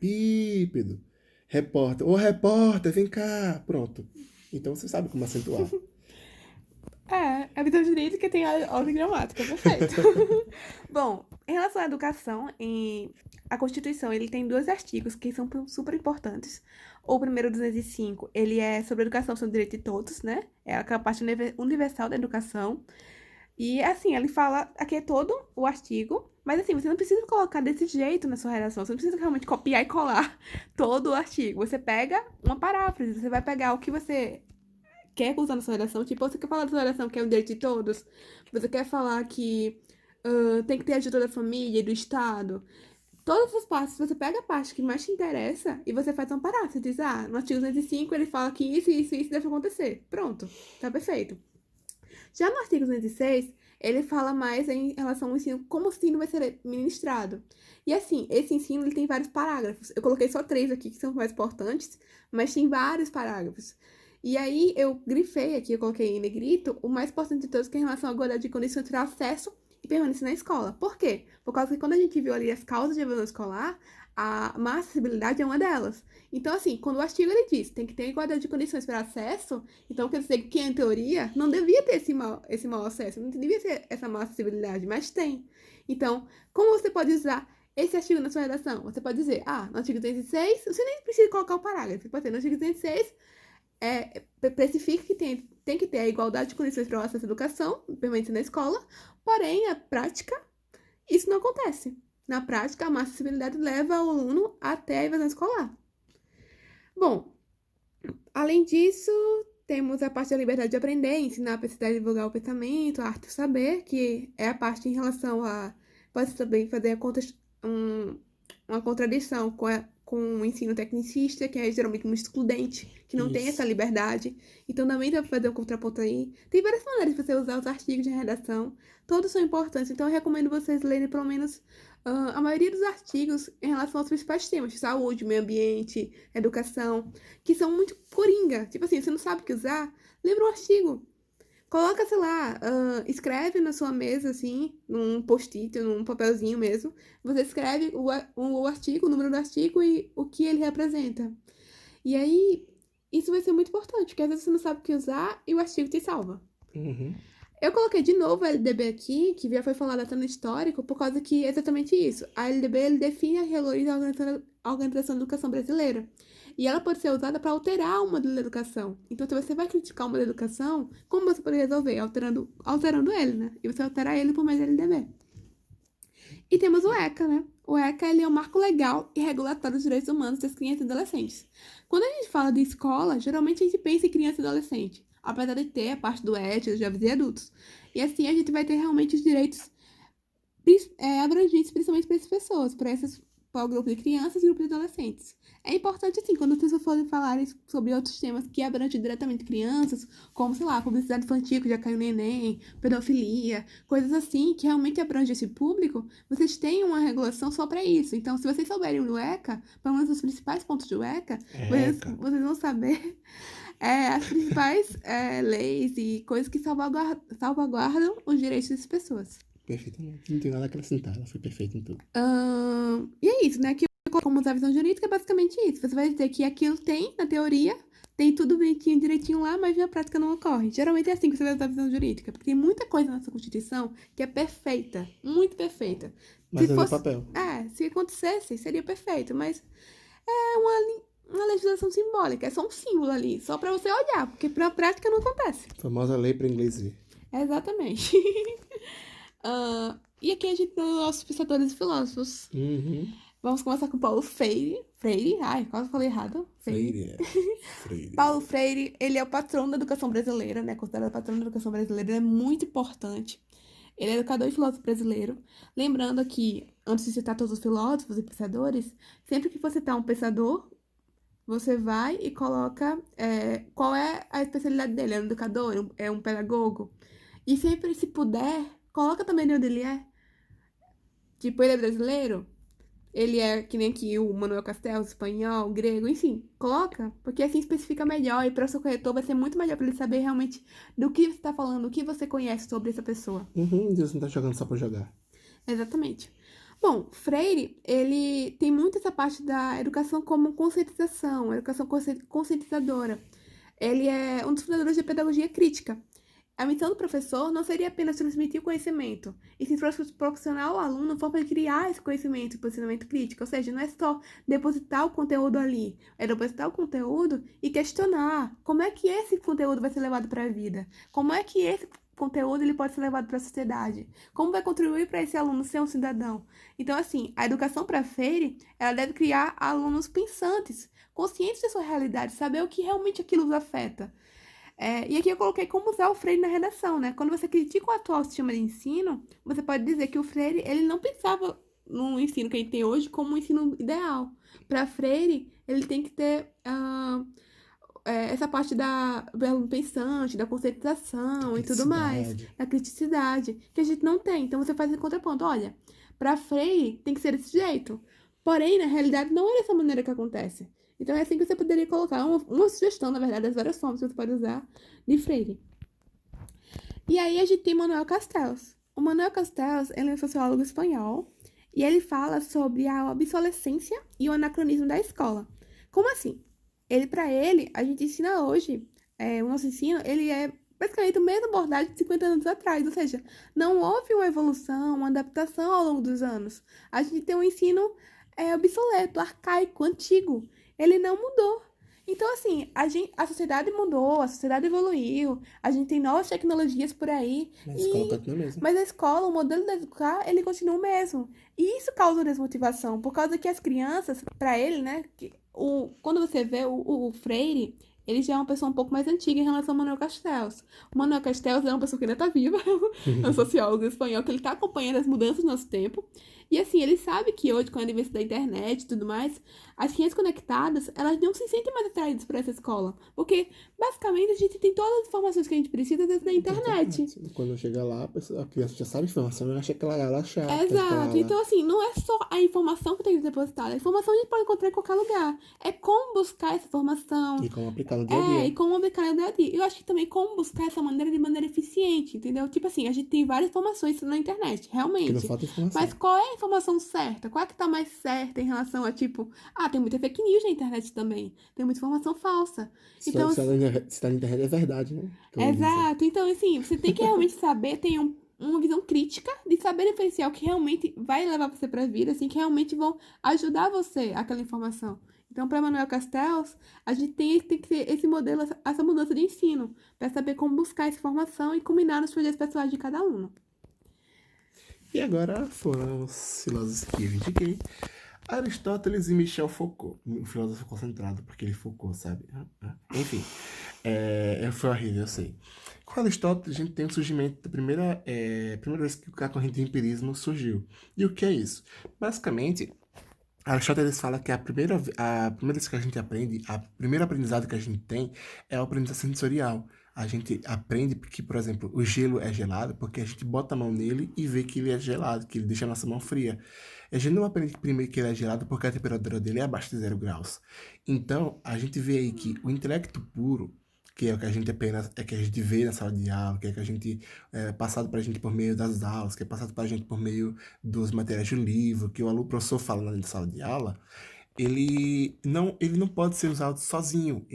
Pípedo. Repórter. Ô, repórter, vem cá. Pronto. Então você sabe como acentuar. A visão jurídica tem a ordem gramática, perfeito. Bom, em relação à educação, a Constituição, ele tem 2 artigos que são super importantes. O primeiro, 205, ele é sobre educação, sobre o direito de todos, né? É aquela parte universal da educação. E, assim, ele fala, aqui é todo o artigo, mas, assim, você não precisa colocar desse jeito na sua redação, você não precisa realmente copiar e colar todo o artigo. Você pega uma paráfrase, você vai pegar o que você quer usar na sua redação, tipo, você quer falar da sua redação que é o direito de todos, você quer falar que tem que ter ajuda da família e do Estado. Todas as partes, você pega a parte que mais te interessa e você faz uma parada. Você diz, no artigo 205 ele fala que isso deve acontecer. Pronto, tá perfeito. Já no artigo 206, ele fala mais em relação ao ensino, como o ensino vai ser ministrado. E assim, esse ensino ele tem vários parágrafos. Eu coloquei só 3 aqui que são os mais importantes, mas tem vários parágrafos. E aí eu grifei aqui, eu coloquei em negrito, o mais importante de todos que é em relação à igualdade de condições de acesso e permanência na escola. Por quê? Por causa que quando a gente viu ali as causas de evasão escolar, a má acessibilidade é uma delas. Então, assim, quando o artigo ele diz tem que ter igualdade de condições para acesso, então quer dizer que, em teoria, não devia ter esse mau acesso, não devia ter essa má acessibilidade, mas tem. Então, como você pode usar esse artigo na sua redação? Você pode dizer, no artigo 206, você nem precisa colocar o parágrafo, você pode ter no artigo 206, especifica que tem que ter a igualdade de condições para o acesso à educação, permanência na escola, porém, a prática, isso não acontece. Na prática, a má acessibilidade leva o aluno até a evasão escolar. Bom, além disso, temos a parte da liberdade de aprender, ensinar a pesquisar e divulgar o pensamento, a arte e o saber, que é a parte em relação a... Pode também fazer uma contradição com o ensino tecnicista, que é geralmente muito excludente, que não tem essa liberdade. Então, também dá para fazer um contraponto aí. Tem várias maneiras de você usar os artigos de redação. Todos são importantes. Então, eu recomendo vocês lerem pelo menos a maioria dos artigos em relação aos principais temas, de saúde, meio ambiente, educação, que são muito coringa. Tipo assim, você não sabe o que usar, lembra um artigo. Coloca, sei lá, escreve na sua mesa, assim, num post-it, num papelzinho mesmo. Você escreve o artigo, o número do artigo e o que ele representa. E aí, isso vai ser muito importante, porque às vezes você não sabe o que usar e o artigo te salva. Uhum. Eu coloquei de novo a LDB aqui, que já foi falado até no histórico, por causa que é exatamente isso. A LDB ele define a valoriza a Organização da Educação Brasileira. E ela pode ser usada para alterar o modelo da educação. Então, se você vai criticar o modelo da educação, como você pode resolver? Alterando ele, né? E você alterar ele por meio da LDB. E temos o ECA, né? O ECA ele é um marco legal e regulatório dos direitos humanos das crianças e adolescentes. Quando a gente fala de escola, geralmente a gente pensa em criança e adolescente, apesar de ter a parte do ético, dos jovens e adultos. E assim a gente vai ter realmente os direitos abrangentes, principalmente para essas pessoas, para o grupo de crianças e grupo de adolescentes. É importante, assim, quando vocês forem falar sobre outros temas que abrangem diretamente crianças, como, sei lá, publicidade infantil, que já caiu no Enem, pedofilia, coisas assim, que realmente abrangem esse público, vocês têm uma regulação só para isso. Então, se vocês souberem o ECA, pelo menos os principais pontos do ECA, vocês vão saber as principais leis e coisas que salvaguardam os direitos das pessoas. Perfeitamente. Não tenho nada a acrescentar, ela foi perfeita em tudo. E é isso, né? Que como usar a visão jurídica é basicamente isso. Você vai dizer que aquilo tem, na teoria, tem tudo bonitinho, direitinho lá, mas na prática não ocorre. Geralmente é assim que você vai usar a visão jurídica, porque tem muita coisa na nossa Constituição que é perfeita, muito perfeita. Mas é no papel. Se acontecesse, seria perfeito, mas é uma legislação simbólica, é só um símbolo ali, só pra você olhar, porque pra prática não acontece. A famosa lei para inglês ver. Exatamente. E aqui a gente tem os nossos pensadores e filósofos. Uhum. Vamos começar com Paulo Freire. Ai, quase falei errado. Freire. Paulo Freire, ele é o patrono da educação brasileira, né? Considerado o patrono da educação brasileira, ele é muito importante. Ele é educador e filósofo brasileiro. Lembrando que, antes de citar todos os filósofos e pensadores, sempre que você citar um pensador, você vai e coloca qual é a especialidade dele. É um educador? É um pedagogo? E sempre, se puder, coloca também de onde ele é. Tipo, ele é brasileiro? Ele é que nem aqui o Manuel Castells, espanhol, grego, enfim. Coloca, porque assim especifica melhor e para o seu corretor vai ser muito melhor para ele saber realmente do que você está falando, o que você conhece sobre essa pessoa. Deus não tá jogando só pra jogar. Exatamente. Bom, Freire, ele tem muito essa parte da educação como conscientização, educação conscientizadora. Ele é um dos fundadores da pedagogia crítica. a missão do professor não seria apenas transmitir o conhecimento, e sim proporcionar ao aluno a forma de criar esse conhecimento e posicionamento crítico. Ou seja, não é só depositar o conteúdo ali, é depositar o conteúdo e questionar como é que esse conteúdo vai ser levado para a vida, como é que esse conteúdo ele pode ser levado para a sociedade, como vai contribuir para esse aluno ser um cidadão. Então, assim, a educação para Freire, ela deve criar alunos pensantes, conscientes da sua realidade, saber o que realmente aquilo os afeta. E aqui eu coloquei como usar o Freire na redação, né? Quando você critica o atual sistema de ensino, você pode dizer que o Freire, ele não pensava no ensino que a gente tem hoje como um ensino ideal. Para Freire, ele tem que ter essa parte do aluno pensante, da conscientização e tudo mais, Criticidade. da criticidade, que a gente não tem. Então você faz esse contraponto. Olha, para Freire tem que ser desse jeito. Porém, na realidade, não é dessa maneira que acontece. Então é assim que você poderia colocar uma sugestão, na verdade, das várias formas que você pode usar de Freire. E aí a gente tem Manuel Castells. O Manuel Castells, ele é um sociólogo espanhol e ele fala sobre a obsolescência e o anacronismo da escola. Como assim? Para ele, a gente ensina hoje, o nosso ensino, ele é basicamente a mesma abordagem de 50 anos atrás, ou seja, não houve uma evolução, uma adaptação ao longo dos anos. A gente tem um ensino obsoleto, arcaico, antigo. Ele não mudou. Então, assim, a sociedade mudou, a sociedade evoluiu, a gente tem novas tecnologias por aí, Mas a escola continua mesmo. mas a escola, o modelo de educar, ele continua o mesmo. E isso causa desmotivação, por causa que as crianças, para ele, né, quando você vê o Freire, ele já é uma pessoa um pouco mais antiga em relação ao Manuel Castells. O Manuel Castells é uma pessoa que ainda está viva, é um sociólogo espanhol, que ele está acompanhando as mudanças do nosso tempo. E assim, ele sabe que hoje, com a advento da internet e tudo mais, as crianças conectadas, elas não se sentem mais atraídas por essa escola. Porque, basicamente, a gente tem todas as informações que a gente precisa dentro da internet. Quando chega lá, a criança já sabe a informação, ela acha que ela é chata. Exato. Então, assim, não é só a informação que tem que ser depositada. A informação a gente pode encontrar em qualquer lugar. É como buscar essa informação. E como aplicar no dia a dia. E como aplicar no dia a dia. Eu acho que também como buscar essa maneira de maneira eficiente, entendeu? Tipo assim, a gente tem várias informações na internet, Que realmente. não falta informação. Mas qual é a informação certa? Qual é que tá mais certa em relação a, tipo, tem muita fake news na internet também. Tem muita informação falsa. Então, Se tá na internet é verdade, né? exato. Então, assim, você tem que realmente saber, ter uma visão crítica de saber diferenciar o que realmente vai levar você para a vida, assim, que realmente vão ajudar você, aquela informação. Então, para Manuel Castells, a gente tem que ter esse modelo, essa mudança de ensino, para saber como buscar essa informação e combinar nos projetos pessoais de cada aluno. E agora foram os filósofos que eu indiquei. Aristóteles e Michel Foucault. Um filósofo concentrado, porque ele focou, sabe? Enfim, foi horrível, eu sei. Com Aristóteles, a gente tem o surgimento da primeira vez que a corrente do empirismo surgiu. E o que é isso? Basicamente, Aristóteles fala que a primeira vez que a gente aprende, a primeira aprendizado que a gente tem é o aprendizado sensorial. A gente aprende porque, por exemplo, o gelo é gelado porque a gente bota a mão nele e vê que ele é gelado, que ele deixa a nossa mão fria. A gente não aprende primeiro que ele é gelado porque a temperatura dele é abaixo de 0 graus. Então, a gente vê aí que o intelecto puro, que é o que a gente que a gente vê na sala de aula, que é o que a gente é passado pra gente por meio das aulas, que é passado pra gente por meio dos materiais do livro, que o aluno professor fala na sala de aula, ele não pode ser usado sozinho.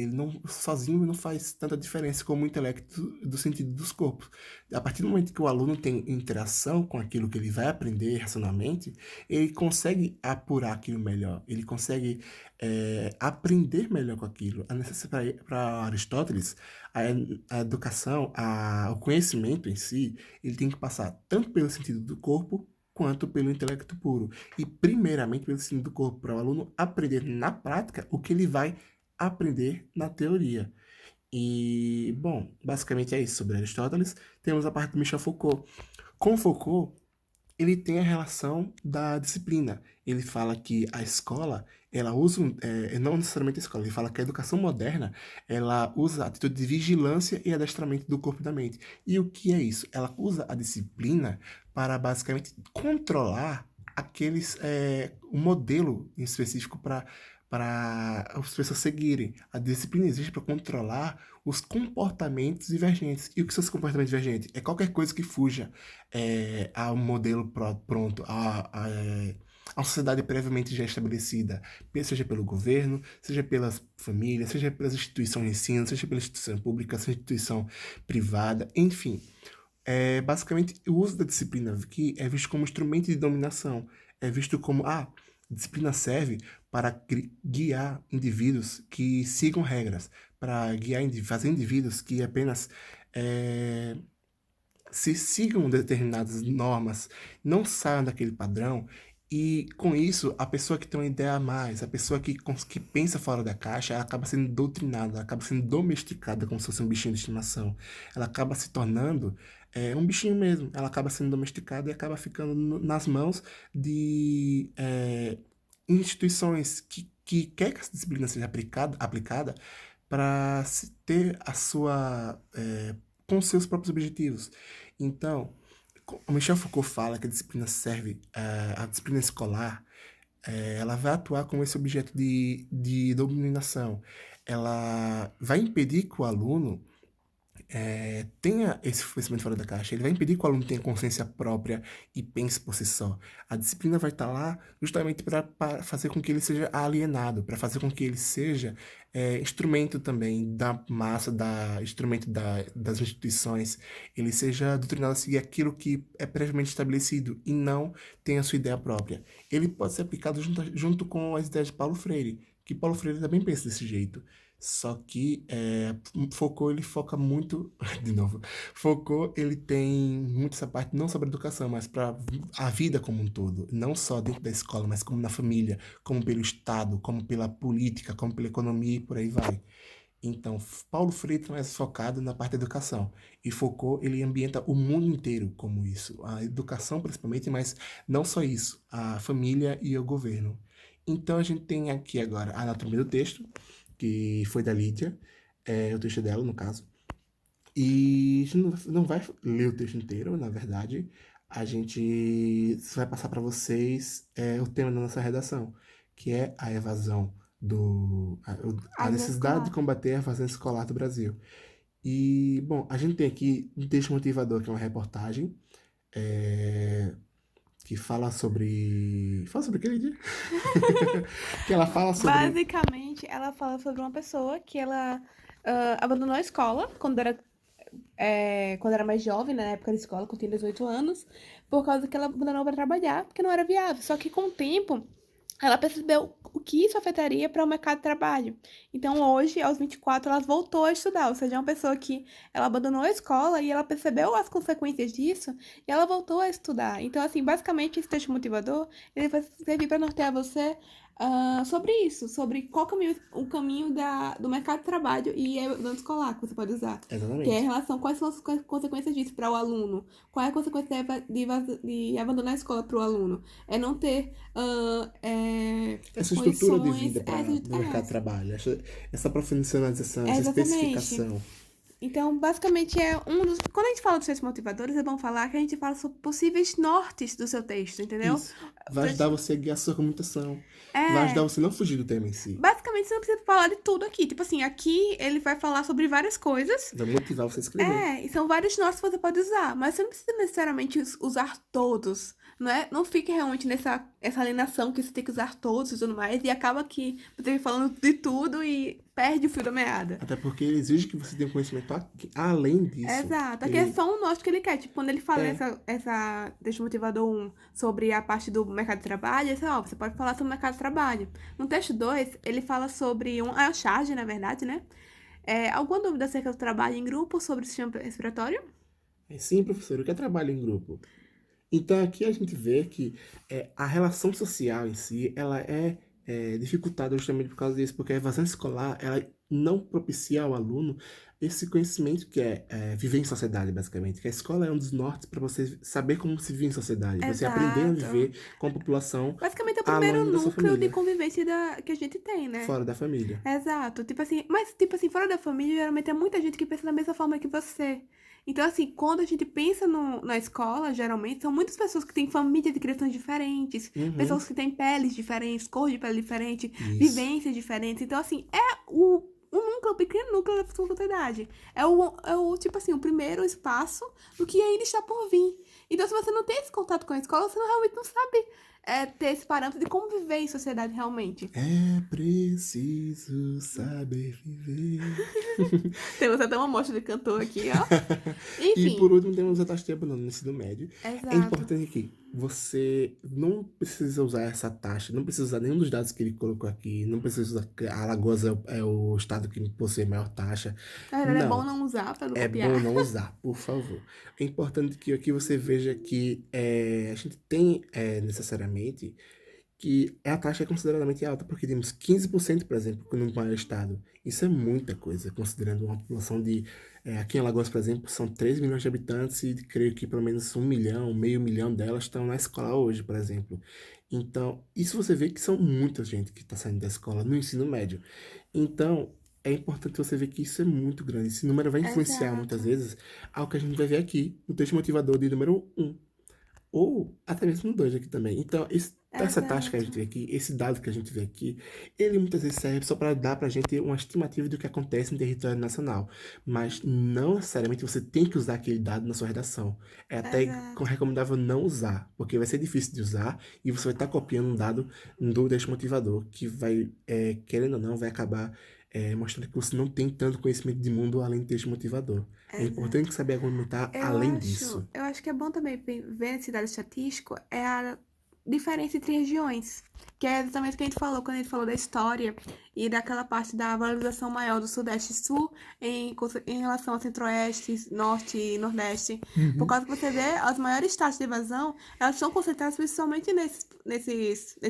Sozinho não faz tanta diferença como o intelecto do sentido dos corpos. A partir do momento que o aluno tem interação com aquilo que ele vai aprender racionalmente, ele consegue apurar aquilo melhor, ele consegue aprender melhor com aquilo. Para Aristóteles, a educação, o conhecimento em si, ele tem que passar tanto pelo sentido do corpo quanto pelo intelecto puro. E, primeiramente, pelo ensino do corpo, para o aluno aprender na prática o que ele vai aprender na teoria. E, bom, basicamente é isso sobre Aristóteles. Temos a parte do Michel Foucault. Com Foucault, ele tem a relação da disciplina. Ele fala que a escola, ela usa, não necessariamente a escola, ele fala que a educação moderna, ela usa a atitude de vigilância e adestramento do corpo e da mente. E o que é isso? Ela usa a disciplina para basicamente controlar um modelo em específico para as pessoas seguirem. A disciplina existe para controlar os comportamentos divergentes. E o que são os comportamentos divergentes? É qualquer coisa que fuja ao modelo pronto, a uma sociedade previamente já estabelecida, seja pelo governo, seja pelas famílias, seja pelas instituições de ensino, seja pela instituição pública, seja instituição privada, enfim. Basicamente, o uso da disciplina aqui é visto como instrumento de dominação, é visto como, disciplina serve para guiar indivíduos que sigam regras, para guiar, fazer indivíduos que apenas se sigam determinadas normas, não saiam daquele padrão, e com isso, a pessoa que tem uma ideia a mais, a pessoa que pensa fora da caixa, ela acaba sendo doutrinada, ela acaba sendo domesticada como se fosse um bichinho de estimação. Ela acaba se tornando um bichinho mesmo, ela acaba sendo domesticada e acaba ficando nas mãos de instituições que quer que essa disciplina seja aplicada para se ter a sua com seus próprios objetivos. Então, o Michel Foucault fala que a disciplina serve, a disciplina escolar, ela vai atuar como esse objeto de dominação. Ela vai impedir que o aluno tenha esse conhecimento fora da caixa, ele vai impedir que o aluno tenha consciência própria e pense por si só. A disciplina vai estar lá justamente para fazer com que ele seja alienado, para fazer com que ele seja instrumento também da massa, instrumento das instituições, ele seja doutrinado a seguir aquilo que é previamente estabelecido e não tenha a sua ideia própria. Ele pode ser aplicado junto com as ideias de Paulo Freire, que Paulo Freire também pensa desse jeito. Só que Foucault, ele foca muito, de novo, Foucault, ele tem muito essa parte não sobre a educação, mas para a vida como um todo, não só dentro da escola, mas como na família, como pelo Estado, como pela política, como pela economia e por aí vai. Então, Paulo Freire é mais focado na parte da educação, e Foucault, ele ambienta o mundo inteiro como isso, a educação principalmente, mas não só isso, a família e o governo. Então, a gente tem aqui agora a anatomia do texto, que foi da Lídia, o texto dela, no caso. E a gente não vai ler o texto inteiro, na verdade. A gente vai passar para vocês o tema da nossa redação, que é a evasão a necessidade de combater a evasão escolar do Brasil. E, bom, a gente tem aqui um texto motivador, que é uma reportagem, que fala sobre... Fala sobre o que, Lídia? Que ela fala sobre... Basicamente, ela fala sobre uma pessoa que ela abandonou a escola quando era mais jovem, né, na época da escola, quando tinha 18 anos, por causa que ela abandonou para trabalhar, porque não era viável. Só que com o tempo, ela percebeu o que isso afetaria para o mercado de trabalho. Então, hoje, aos 24, ela voltou a estudar, ou seja, é uma pessoa que ela abandonou a escola e ela percebeu as consequências disso e ela voltou a estudar. Então, assim, basicamente, esse texto motivador, ele vai servir para nortear você sobre isso, sobre qual o caminho do mercado de trabalho e evasão escolar que você pode usar. Exatamente. Que é em relação quais são as consequências disso para o aluno. Qual é a consequência de abandonar a escola para o aluno? É não ter essa estrutura de condições, vida do mercado de trabalho, essa profissionalização, essa especificação. Então, basicamente, quando a gente fala dos textos motivadores, é bom falar que a gente fala sobre possíveis nortes do seu texto, entendeu? Isso. Vai ajudar você a guiar a sua argumentação. Vai ajudar você a não fugir do tema em si. Basicamente, você não precisa falar de tudo aqui. Tipo assim, aqui ele vai falar sobre várias coisas. Vai motivar você a escrever. E são vários nortes que você pode usar. Mas você não precisa necessariamente usar todos. Não fique realmente essa alienação que você tem que usar todos e tudo mais. E acaba que você vai falando de tudo e perde o fio da meada. Até porque ele exige que você tenha um conhecimento além disso. Exato. Aqui é só um norte que ele quer. Tipo, quando ele fala essa texto motivador 1 sobre a parte do mercado de trabalho, você pode falar sobre o mercado de trabalho. No texto 2, ele fala sobre a charge, na verdade, né? Alguma dúvida acerca do trabalho em grupo sobre o sistema respiratório? Sim, professor. O que é trabalho em grupo? Então, aqui a gente vê que a relação social em si, ela é dificultada justamente por causa disso, porque a evasão escolar, ela não propicia ao aluno esse conhecimento que é viver em sociedade, basicamente. Que a escola é um dos nortes para você saber como se vive em sociedade. Você aprender a viver com a população. Basicamente é o primeiro núcleo de convivência que a gente tem, né? Fora da família. Exato. Fora da família, geralmente é muita gente que pensa da mesma forma que você. Então, assim, quando a gente pensa na escola, geralmente, são muitas pessoas que têm famílias de criações diferentes, pessoas que têm peles diferentes, cor de pele diferente, vivências diferentes. Então, assim, o pequeno núcleo da sua sociedade. Tipo assim, o primeiro espaço do que ainda está por vir. Então, se você não tem esse contato com a escola, você realmente não sabe ter esse parâmetro de como viver em sociedade realmente. É preciso saber viver. Temos até uma amostra de cantor aqui, ó. E Enfim, por último, temos a taxa de abandono no ensino médio. É exato. importante que você não precisa usar essa taxa, não precisa usar nenhum dos dados que ele colocou aqui, não precisa usar que a Alagoas é o estado que possui maior taxa. Na verdade, é bom Não, não usar pra não é bom copiar. não usar, por favor. É importante que aqui você veja que a gente tem necessariamente que a taxa é consideradamente alta, porque temos 15%, por exemplo, no maior estado. Isso é muita coisa, considerando uma população de. Aqui em Alagoas, por exemplo, são 3 milhões de habitantes e creio que pelo menos 1 milhão, meio milhão delas estão na escola hoje, por exemplo. Então, isso você vê que são muita gente que está saindo da escola no ensino médio. Então, é importante você ver que isso é muito grande. Esse número vai influenciar muitas Exato. vezes ao que a gente vai ver aqui no texto motivador de número um ou até mesmo no 2 aqui também. Então, essa taxa que a gente Exato. vê aqui, esse dado que a gente vê aqui, ele muitas vezes serve só para dar para a gente uma estimativa do que acontece em território nacional. Mas não necessariamente você tem que usar aquele dado na sua redação. É até Exato. recomendável não usar, porque vai ser difícil de usar e você vai estar copiando um dado do desmotivador, que vai, querendo ou não, vai acabar mostrando que você não tem tanto conhecimento de mundo além do texto motivador. É Exato. importante saber argumentar Eu além acho, disso. eu acho que é bom também ver esse dado estatístico é a diferença entre regiões, que é exatamente o que a gente falou quando a gente falou da história e daquela parte da valorização maior do Sudeste e Sul em relação ao Centro-Oeste, Norte e Nordeste. Por Uhum. causa que você vê, as maiores taxas de evasão, elas são concentradas principalmente nesses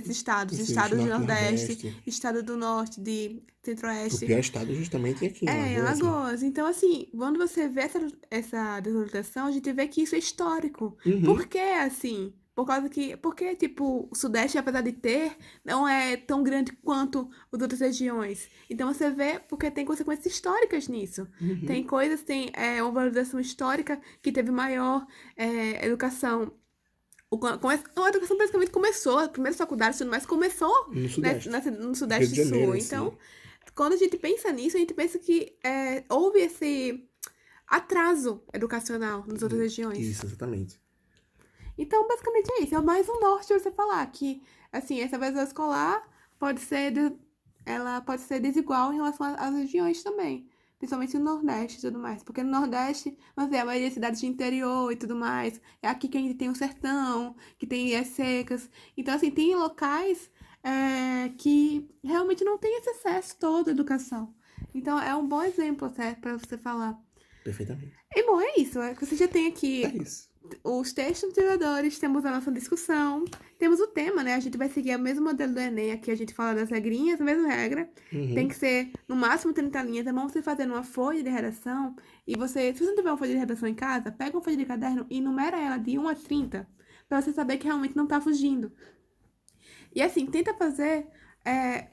estados, Esse eixo estados de norte e Nordeste, nordeste. estado do Norte, de O Centro-Oeste. pior estado justamente é aqui em Em Alagoas, né? Alagoas. Então, assim, quando você vê essa desvalorização, a gente vê que isso é histórico. Por Uhum. que assim? Por causa que, porque, tipo, o Sudeste, apesar de ter, não é tão grande quanto as outras regiões. Então você vê porque tem consequências históricas nisso. Tem Uhum. coisas, tem uma valorização histórica que teve maior educação. A educação basicamente começou, as primeiras faculdades e tudo mais começou No Sudeste. no Rio Sudeste de e Janeiro Sul. em Então, si. quando a gente pensa nisso, a gente pensa que houve esse atraso educacional nas outras regiões. Isso, exatamente. Então, basicamente é isso. É mais um norte você falar que, assim, essa evasão escolar pode ser, ela pode ser desigual em relação às regiões também. Principalmente no Nordeste e tudo mais. Porque no Nordeste, vamos ver, a maioria das cidades de interior e tudo mais. É aqui que a gente tem o sertão, que tem as secas. Então, assim, tem locais que realmente não tem esse acesso todo à educação. Então, é um bom exemplo até para você falar. Perfeitamente. E bom, é isso. É que você já tem É aqui isso. os textos motivadores, temos a nossa discussão, temos o tema, né? A gente vai seguir o mesmo modelo do Enem, aqui a gente fala das regrinhas, a mesma regra. Tem Uhum. que ser no máximo 30 linhas. É bom você fazer uma folha de redação e você, se você não tiver uma folha de redação em casa, pega uma folha de caderno e numera ela de 1 a 30, pra você saber que realmente não tá fugindo. E assim, tenta fazer é,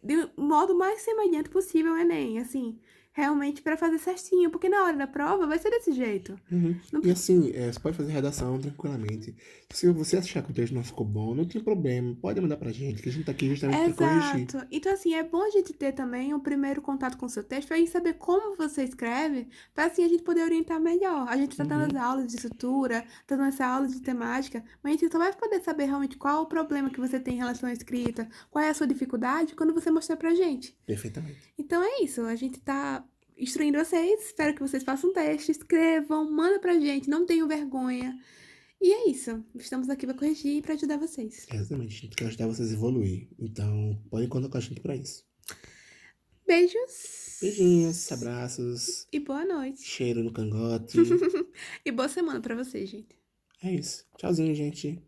de modo mais semelhante possível ao Enem, assim, realmente pra fazer certinho, porque na hora da prova vai ser desse jeito. Uhum. Não E assim, você pode fazer redação tranquilamente. Se você achar que o texto não ficou bom, não tem problema. Pode mandar pra gente, que a gente tá aqui justamente para corrigir. Exato. Então, assim, é bom a gente ter também o primeiro contato com o seu texto, pra gente saber como você escreve, para assim a gente poder orientar melhor. A gente tá dando as Uhum. aulas de estrutura, tá dando essa aula de temática, mas a gente só vai poder saber realmente qual o problema que você tem em relação à escrita, qual é a sua dificuldade, quando você mostrar pra gente. Perfeitamente. Então é isso, a gente tá instruindo vocês, espero que vocês façam um teste, escrevam, manda pra gente, não tenham vergonha. E é isso, estamos aqui pra corrigir e pra ajudar vocês. Exatamente. A gente quer ajudar vocês a evoluir. Então, podem contar com a gente pra isso. Beijinhos, Beijos abraços, e boa noite. cheiro no cangote. E boa semana pra vocês, gente. É isso. Tchauzinho, gente.